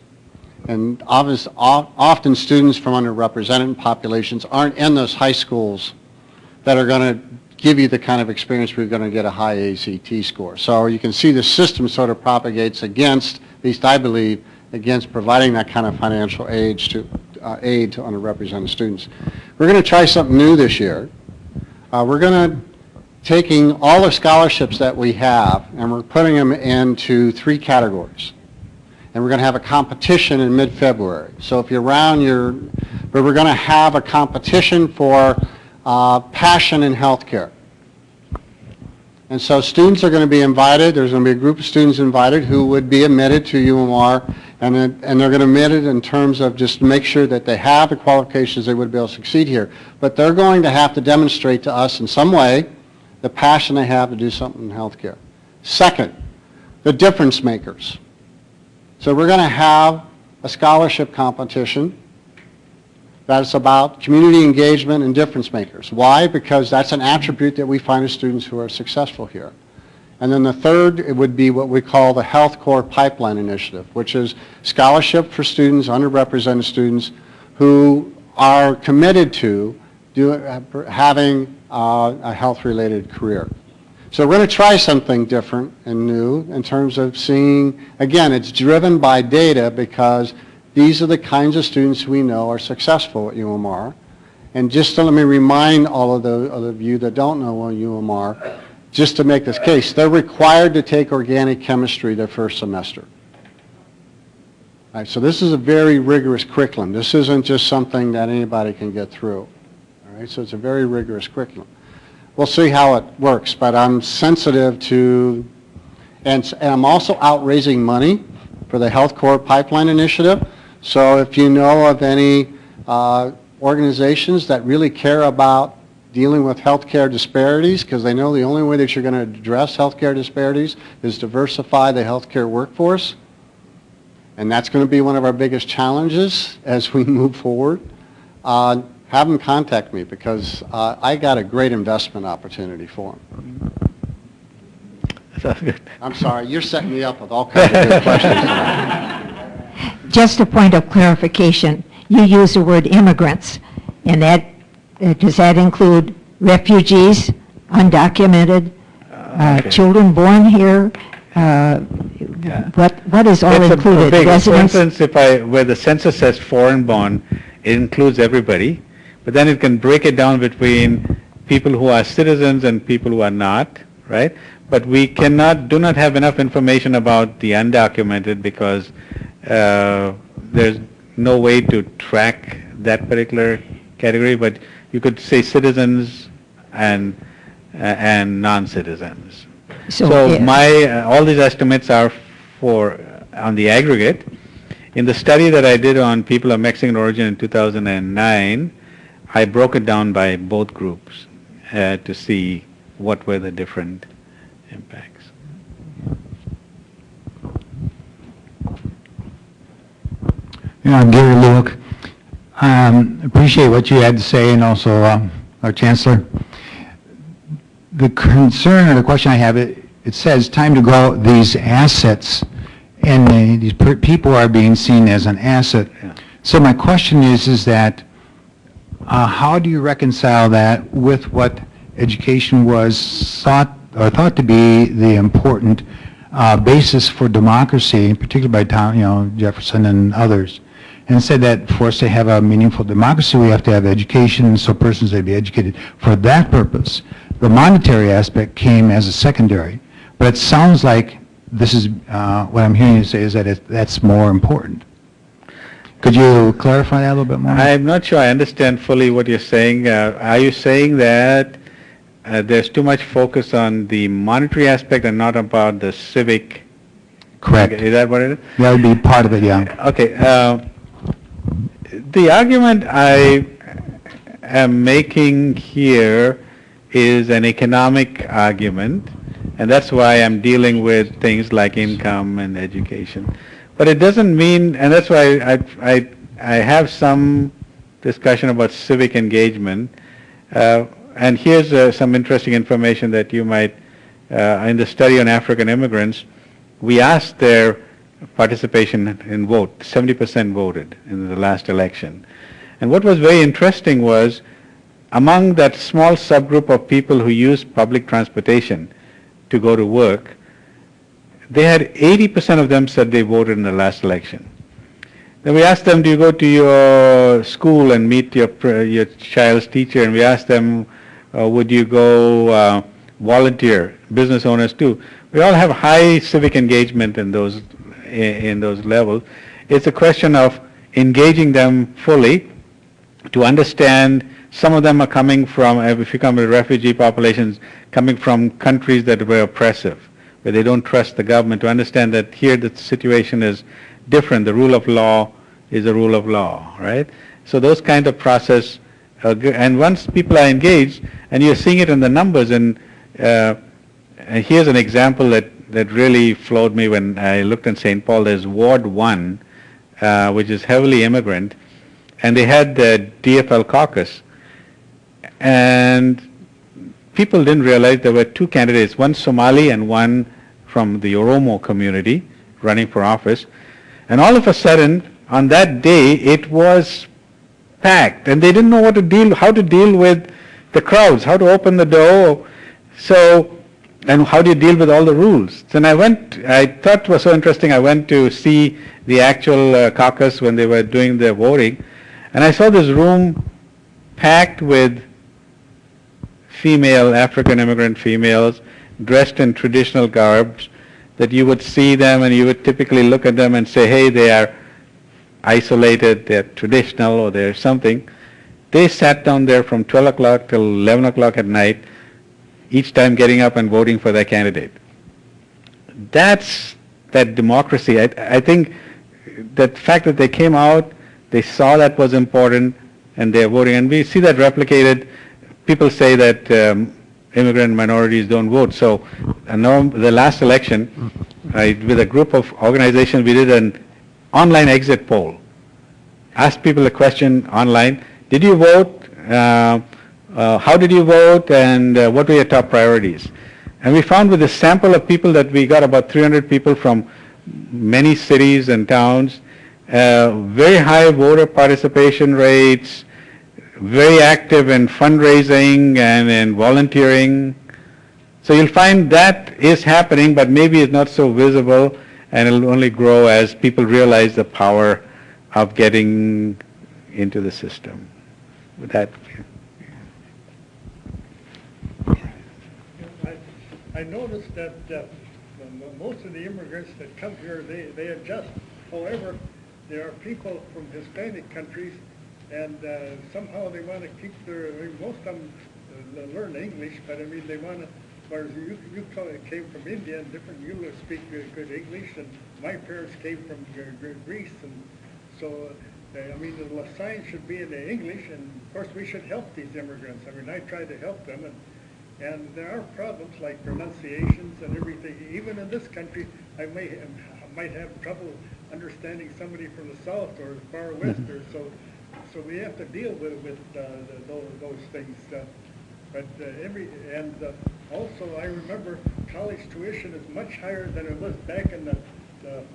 And often students from underrepresented populations aren't in those high schools that are going to give you the kind of experience where you're going to get a high ACT score. So you can see the system sort of propagates against, at least I believe, against providing that kind of financial aid to underrepresented students. We're going to try something new this year. We're going to taking all the scholarships that we have and we're putting them into 3 categories. And we're going to have a competition in mid-February. So if you're around, but we're going to have a competition for passion in healthcare. And so students are going to be invited. There's going to be a group of students invited who would be admitted to UMR, and they're going to admit it in terms of just to make sure that they have the qualifications they would be able to succeed here. But they're going to have to demonstrate to us in some way the passion they have to do something in healthcare. Second, the difference makers. So we're going to have a scholarship competition That's about community engagement and difference makers. Why? Because that's an attribute that we find in students who are successful here. And then the third, it would be what we call the Health Core Pipeline Initiative, which is scholarship for students, underrepresented students, who are committed to having a health-related career. So we're going to try something different and new in terms of seeing, again, it's driven by data because these are the kinds of students we know are successful at UMR. And just to let me remind all of you that don't know UMR, just to make this case, they're required to take organic chemistry their first semester. All right, so this is a very rigorous curriculum. This isn't just something that anybody can get through. All right, so it's a very rigorous curriculum. We'll see how it works, but I'm sensitive to, and I'm also out raising money for the Health Core Pipeline Initiative. So if you know of any organizations that really care about dealing with healthcare disparities, because they know the only way that you're going to address healthcare disparities is diversify the healthcare workforce, and that's going to be one of our biggest challenges as we move forward. Have them contact me because I got a great investment opportunity for them. Sounds good. I'm sorry, you're setting me up with all kinds of good questions tonight. Just a point of clarification. You use the word immigrants, and that does that include refugees, undocumented, Okay. children born here? What is all It's included? For Residents? instance, where the census says foreign born, it includes everybody, but then it can break it down between people who are citizens and people who are not, right? But we do not have enough information about the undocumented because there's no way to track that particular category, but you could say citizens and non-citizens. So yeah. all these estimates are on the aggregate. In the study that I did on people of Mexican origin in 2009, I broke it down by both groups to see what were the different impacts. I'm Gary Luke. Appreciate what you had to say, and also our Chancellor. The concern or the question I have, it says time to grow these assets, and these people are being seen as an asset. Yeah. So my question is that how do you reconcile that with what education was thought to be the important basis for democracy, particularly by Jefferson and others? And said that for us to have a meaningful democracy, we have to have education, so persons may be educated for that purpose. The monetary aspect came as a secondary, but it sounds like this is what I'm hearing you say is that that's more important. Could you clarify that a little bit more? I'm not sure I understand fully what you're saying. Are you saying that there's too much focus on the monetary aspect and not about the civic? Correct. Is that what it is? That would be part of it, yeah. Okay. The argument I am making here is an economic argument, and that's why I'm dealing with things like income and education. But it doesn't mean, and that's why I have some discussion about civic engagement. And here's some interesting information that you might, in the study on African immigrants, we asked their participation in vote. 70% voted in the last election. And what was very interesting was, among that small subgroup of people who used public transportation to go to work, they had 80% of them said they voted in the last election. Then we asked them, do you go to your school and meet your child's teacher? And we asked them, would you go volunteer? Business owners too. We all have high civic engagement in those levels. It's a question of engaging them fully to understand. Some of them are coming from, if you come to refugee populations, coming from countries that were oppressive, where they don't trust the government, to understand that here the situation is different. The rule of law is the rule of law, right? So those kind of process, and once people are engaged, and you're seeing it in the numbers, and here's an example that really floored me when I looked in St. Paul. There's Ward 1, which is heavily immigrant, and they had the DFL caucus. And people didn't realize there were two candidates, one Somali and one from the Oromo community running for office. And all of a sudden, on that day, it was packed, and they didn't know how to deal with the crowds, how to open the door. So, and how do you deal with all the rules? So I thought it was so interesting, I went to see the actual caucus when they were doing their voting, and I saw this room packed with female, African immigrant females, dressed in traditional garbs, that you would see them and you would typically look at them and say, hey, they are isolated, they're traditional, or they're something. They sat down there from 12 o'clock till 11 o'clock at night, each time getting up and voting for their candidate. That's that democracy. I think that fact that they came out, they saw that was important, and they're voting. And we see that replicated. People say that immigrant minorities don't vote. So the last election, with a group of organizations, we did an online exit poll. Asked people a question online, did you vote? How did you vote? And what were your top priorities? And we found with a sample of people that we got about 300 people from many cities and towns, very high voter participation rates, very active in fundraising and in volunteering. So you'll find that is happening, but maybe it's not so visible, and it'll only grow as people realize the power of getting into the system. With that, I noticed that most of the immigrants that come here, they adjust. However, there are people from Hispanic countries, and somehow they want to keep most of them learn English, but I mean, they want to, whereas you came from India and you speak good English, and my parents came from Greece, and so, I mean, the sign should be in English, and of course we should help these immigrants. I mean, I try to help them, and there are problems like pronunciations and everything. Even in this country, I might have trouble understanding somebody from the south or the far west, or so we have to deal with those things. Also, I remember college tuition is much higher than it was back in the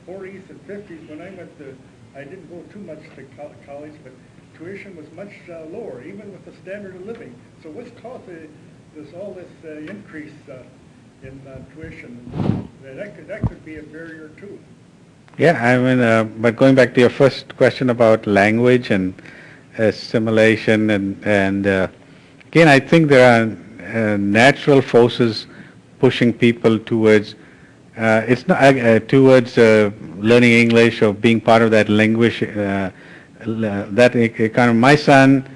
40s and 50s when I went to. I didn't go too much to college, but tuition was much lower, even with the standard of living. So what's caused all this increase in tuition? That could be a barrier too. yeah, I mean, but going back to your first question about language and assimilation, and again, I think there are natural forces pushing people towards towards learning English or being part of that language. That kind of my son,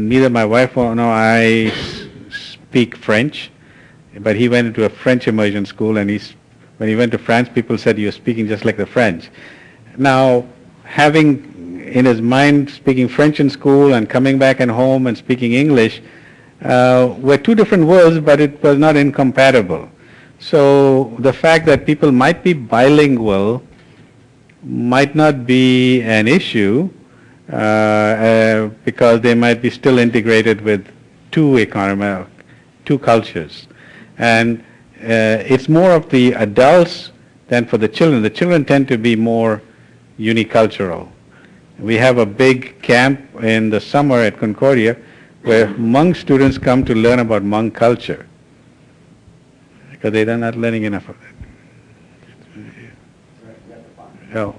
neither my wife nor I speak French, but he went into a French immersion school, and when he went to France, people said you're speaking just like the French. Now, having in his mind speaking French in school and coming back and home and speaking English were two different worlds, but it was not incompatible. So the fact that people might be bilingual might not be an issue because they might be still integrated with two cultures. And it's more of the adults than for the children. The children tend to be more unicultural. We have a big camp in the summer at Concordia where Hmong students come to learn about Hmong culture, because they're not learning enough of it. Oh.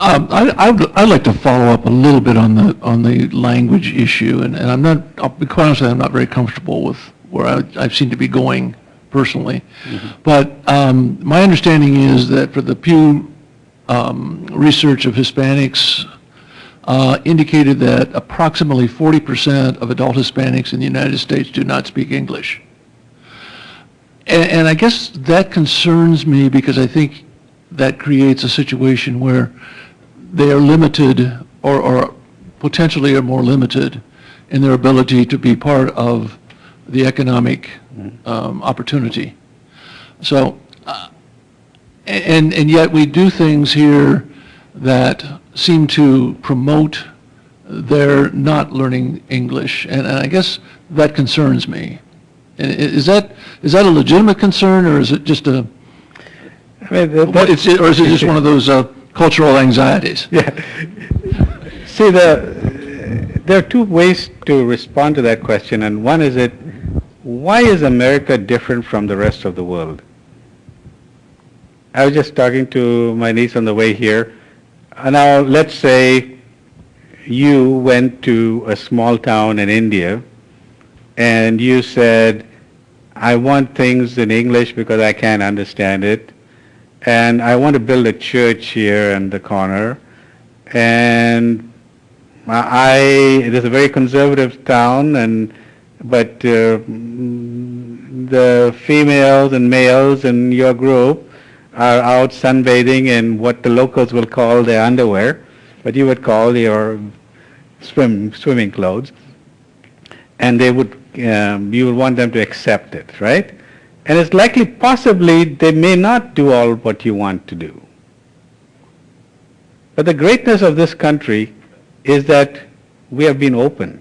I'd like to follow up a little bit on the language issue, and I'll be quite honest with you, I'm not very comfortable with where I seem to be going personally. Mm-hmm. But my understanding is that for the Pew research of Hispanics indicated that approximately 40% of adult Hispanics in the United States do not speak English. And I guess that concerns me because I think that creates a situation where they are limited or potentially are more limited in their ability to be part of the economic opportunity. So, and yet we do things here that seem to promote their not learning English, and I guess that concerns me. And is that a legitimate concern, or is it just a, I mean, or is it just one of those cultural anxieties? Yeah. See, there are two ways to respond to that question, and one is why is America different from the rest of the world? I was just talking to my niece on the way here. Now, let's say you went to a small town in India and you said, I want things in English because I can't understand it, and I want to build a church here in the corner, and it is a very conservative town, but the females and males in your group are out sunbathing in what the locals will call their underwear, but you would call your swimming clothes, and you would want them to accept it, right? And it's likely, possibly, they may not do all what you want to do. But the greatness of this country is that we have been open.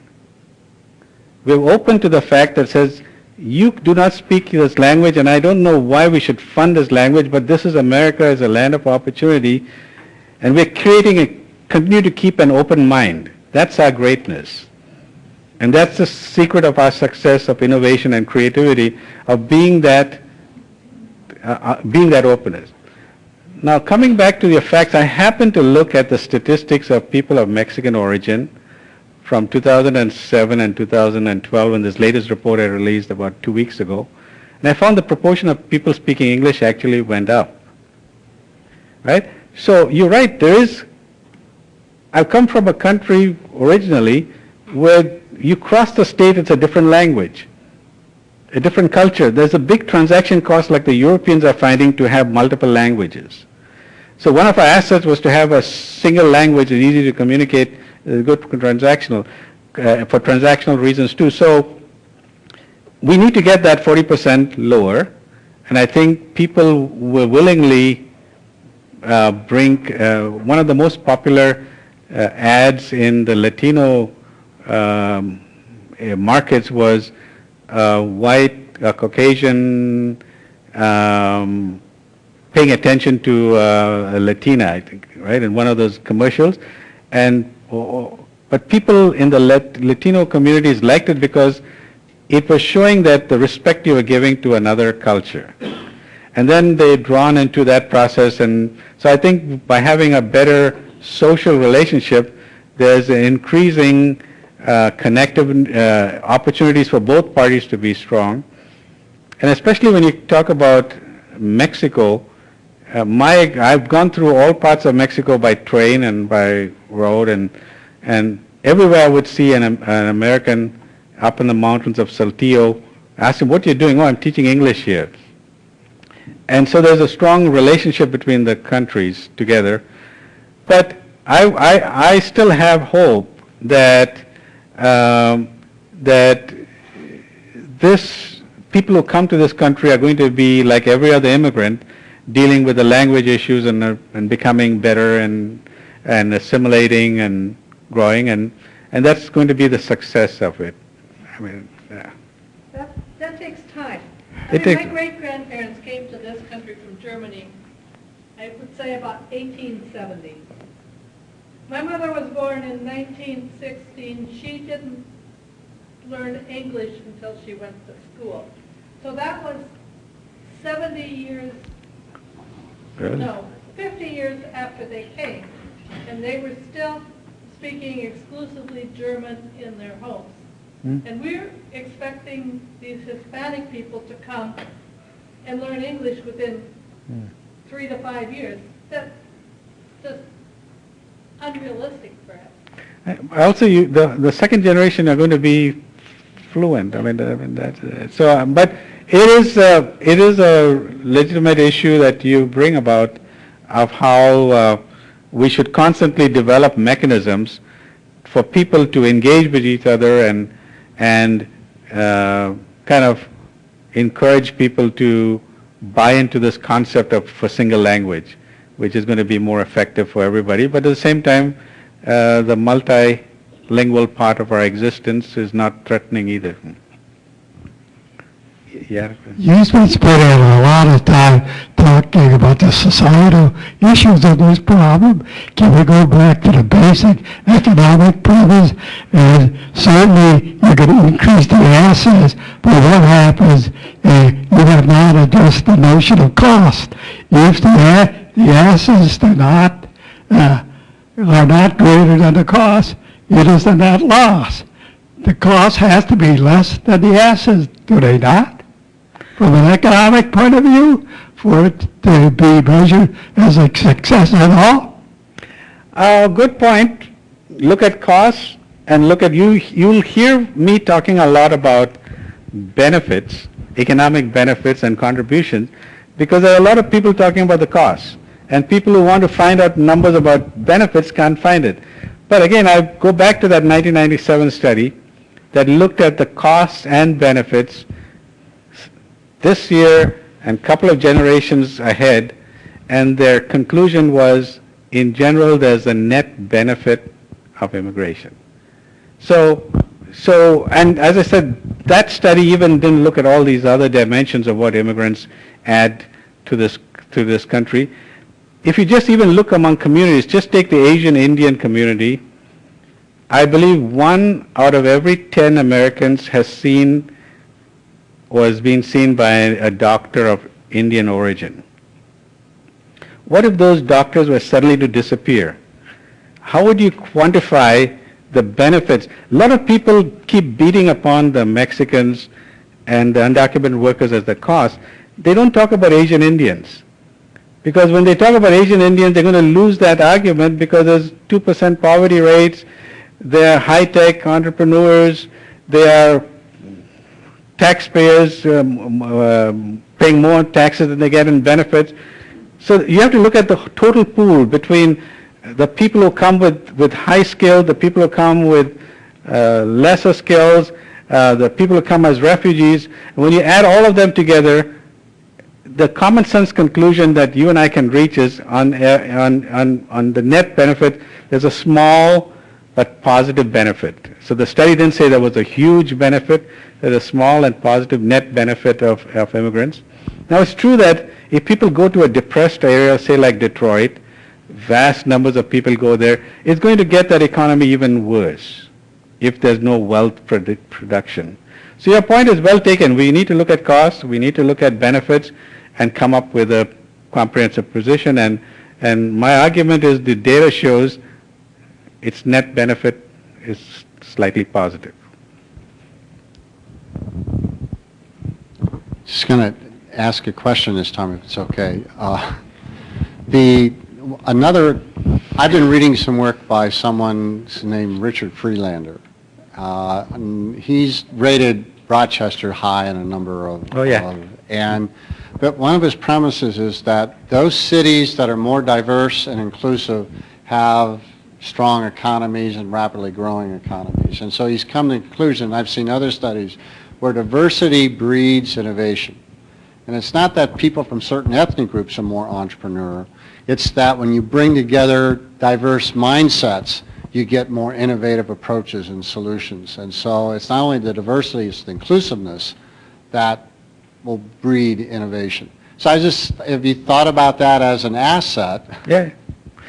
We're open to the fact that says, you do not speak this language, and I don't know why we should fund this language, but this is America as a land of opportunity, and we're continue to keep an open mind. That's our greatness. And that's the secret of our success, of innovation and creativity, of being that openness. Now, coming back to the facts, I happened to look at the statistics of people of Mexican origin from 2007 and 2012, when this latest report I released about 2 weeks ago, and I found the proportion of people speaking English actually went up. Right? So you're right, I've come from a country originally where you cross the state, it's a different language, a different culture. There's a big transaction cost, like the Europeans are finding, to have multiple languages. So one of our assets was to have a single language and easy to communicate, good for transactional reasons too. So we need to get that 40% lower, and I think people will willingly bring one of the most popular ads in the Latino markets was white, Caucasian, paying attention to a Latina, I think, right, in one of those commercials. But people in the Latino communities liked it because it was showing that the respect you were giving to another culture. And then they're drawn into that process, and so I think by having a better social relationship, there's an increasing connective opportunities for both parties to be strong. And especially when you talk about Mexico, I've gone through all parts of Mexico by train and by road, and everywhere I would see an American up in the mountains of Saltillo. I asked him, what are you doing? Oh, I'm teaching English here. And so there's a strong relationship between the countries together. But I still have hope that people who come to this country are going to be like every other immigrant, dealing with the language issues and becoming better and assimilating and growing, and that's going to be the success of it. I mean, yeah. That takes time. It takes. My great-grandparents came to this country from Germany, I would say about 1870. My mother was born in 1916. She didn't learn English until she went to school. So that was 70 years, Really? no, 50 years after they came. And they were still speaking exclusively German in their homes. And we're expecting these Hispanic people to come and learn English within 3 to 5 years. That's just unrealistic, perhaps. Also, the second generation are going to be fluent. I mean that's so. But it is a legitimate issue that you bring about, of how we should constantly develop mechanisms for people to engage with each other and kind of encourage people to buy into this concept of a single language. which is going to be more effective for everybody. But at the same time, the multilingual part of our existence is not threatening either. Yeah. You've been spending a lot of time talking about the societal issues of this problem. Can we go back to the basic economic premise? And certainly you're going to increase the assets, but what happens if you have not addressed the notion of cost? If the assets are not greater than the cost, it is a net loss. The cost has to be less than the assets, do they not? From an economic point of view, for it to be measured as a success at all? Good point. Look at costs and look at you'll hear me talking a lot about benefits, economic benefits and contributions, because there are a lot of people talking about the costs, and people who want to find out numbers about benefits can't find it. But again, I go back to that 1997 study that looked at the costs and benefits this year and a couple of generations ahead, and their conclusion was, in general, there's a net benefit of immigration. So, and as I said, that study even didn't look at all these other dimensions of what immigrants add to this country. If you just even look among communities, just take the Asian Indian community, I believe 1 out of every 10 Americans has seen or has been seen by a doctor of Indian origin. What if those doctors were suddenly to disappear? How would you quantify the benefits? A lot of people keep beating upon the Mexicans and the undocumented workers as the cost. They don't talk about Asian Indians. Because when they talk about Asian Indians, they're going to lose that argument because there's 2% poverty rates, they're high-tech entrepreneurs, they are taxpayers paying more taxes than they get in benefits. So you have to look at the total pool between the people who come with high skill, the people who come with lesser skills, the people who come as refugees. And when you add all of them together, the common sense conclusion that you and I can reach is on the net benefit, there's a small but positive benefit. So the study didn't say there was a huge benefit. There's a small and positive net benefit of immigrants. Now it's true that if people go to a depressed area, say like Detroit, vast numbers of people go there, it's going to get that economy even worse if there's no wealth production. So your point is well taken. We need to look at costs, we need to look at benefits and come up with a comprehensive position. And my argument is the data shows its net benefit is slightly positive. Just going to ask a question this time, if it's okay. I've been reading some work by someone named Richard Freelander. And he's rated Rochester high in a number of... Oh, yeah. But one of his premises is that those cities that are more diverse and inclusive have strong economies and rapidly growing economies. And so he's come to the conclusion, I've seen other studies, where diversity breeds innovation. And it's not that people from certain ethnic groups are more entrepreneurial. It's that when you bring together diverse mindsets, you get more innovative approaches and solutions. And so it's not only the diversity, it's the inclusiveness that will breed innovation. So have you thought about that as an asset? Yeah.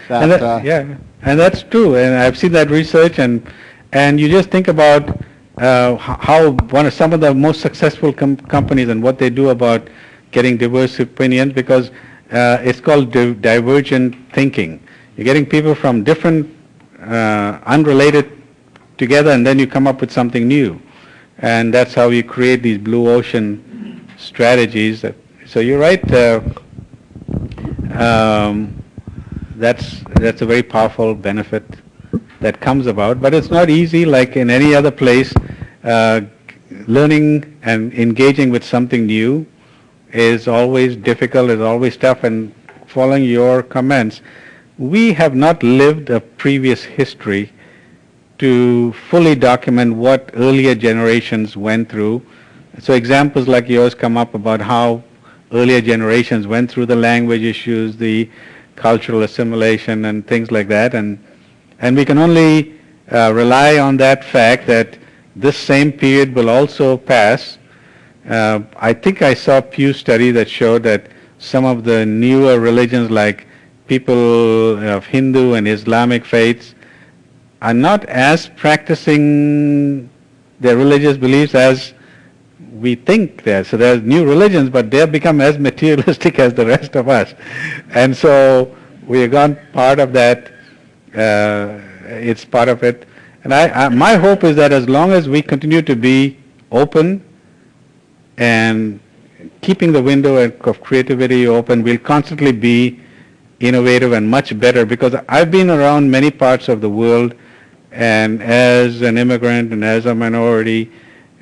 And that's true. And I've seen that research, and you just think about how some of the most successful companies and what they do about getting diverse opinions, because it's called divergent thinking. You're getting people from different, unrelated together, and then you come up with something new. And that's how you create these blue ocean strategies. So you're right. That's a very powerful benefit that comes about, but it's not easy. Like in any other place, learning and engaging with something new is always difficult, is always tough. And following your comments, we have not lived a previous history to fully document what earlier generations went through. So examples like yours come up about how earlier generations went through the language issues, the cultural assimilation and things like that, and we can only rely on that fact that this same period will also pass. I think I saw a Pew study that showed that some of the newer religions, like people of Hindu and Islamic faiths, are not as practicing their religious beliefs as we think they are. So there's new religions, but they have become as materialistic as the rest of us. And so we have gone part of that. It's part of it. And my hope is that as long as we continue to be open and keeping the window of creativity open, we'll constantly be innovative and much better, because I've been around many parts of the world, and as an immigrant and as a minority,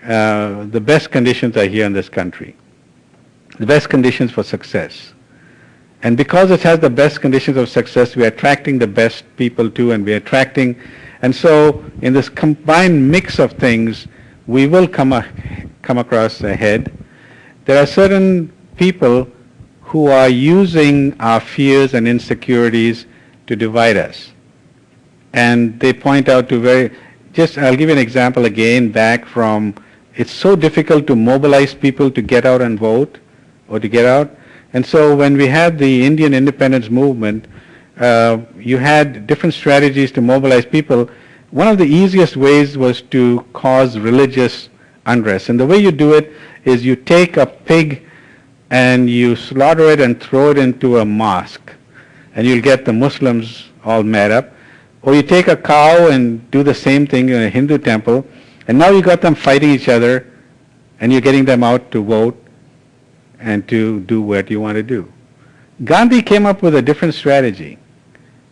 the best conditions are here in this country. The best conditions for success. And because it has the best conditions of success, we are attracting the best people too, and we are attracting, and so in this combined mix of things, we will come across ahead. There are certain people who are using our fears and insecurities to divide us. And they point out to I'll give you an example again back from, it's so difficult to mobilize people to get out and vote or to get out. And so when we had the Indian independence movement, you had different strategies to mobilize people. One of the easiest ways was to cause religious unrest. And the way you do it is you take a pig and you slaughter it and throw it into a mosque, and you'll get the Muslims all mad up. Or you take a cow and do the same thing in a Hindu temple, and now you got them fighting each other, and you're getting them out to vote and to do what you want to do. Gandhi came up with a different strategy,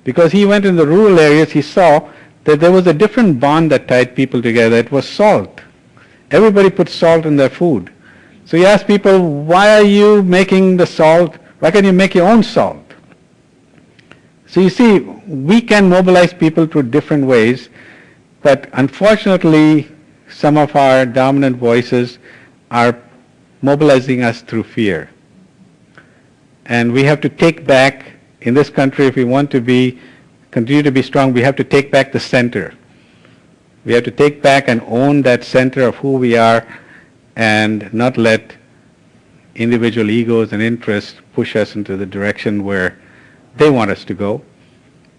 because he went in the rural areas. He saw that there was a different bond that tied people together. It was salt. Everybody put salt in their food. So he asked people, why are you making the salt? Why can't you make your own salt? So you see, we can mobilize people through different ways, but unfortunately, some of our dominant voices are mobilizing us through fear. And we have to take back, in this country, if we want to continue to be strong, we have to take back the center. We have to take back and own that center of who we are, and not let individual egos and interests push us into the direction where they want us to go.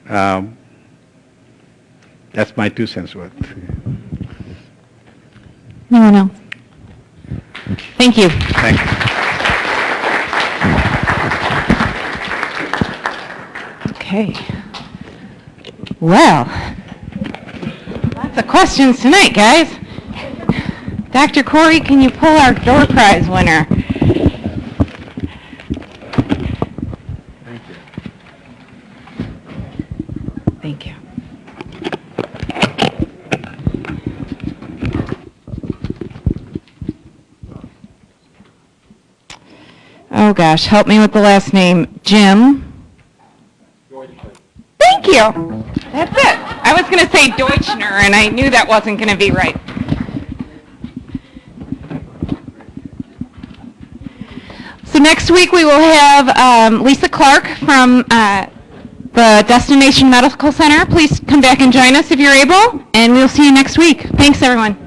That's my 2 cents worth. Anyone else? Thank you. Thank you. Okay. Well, lots of questions tonight, guys. Dr. Corrie, can you pull our door prize winner? Thank you. Oh gosh, help me with the last name. Jim. Thank you. That's it. I was going to say Deutschner, and I knew that wasn't going to be right. So next week we will have Lisa Clark from the Destination Medical Center. Please come back and join us if you're able, and we'll see you next week. Thanks, everyone.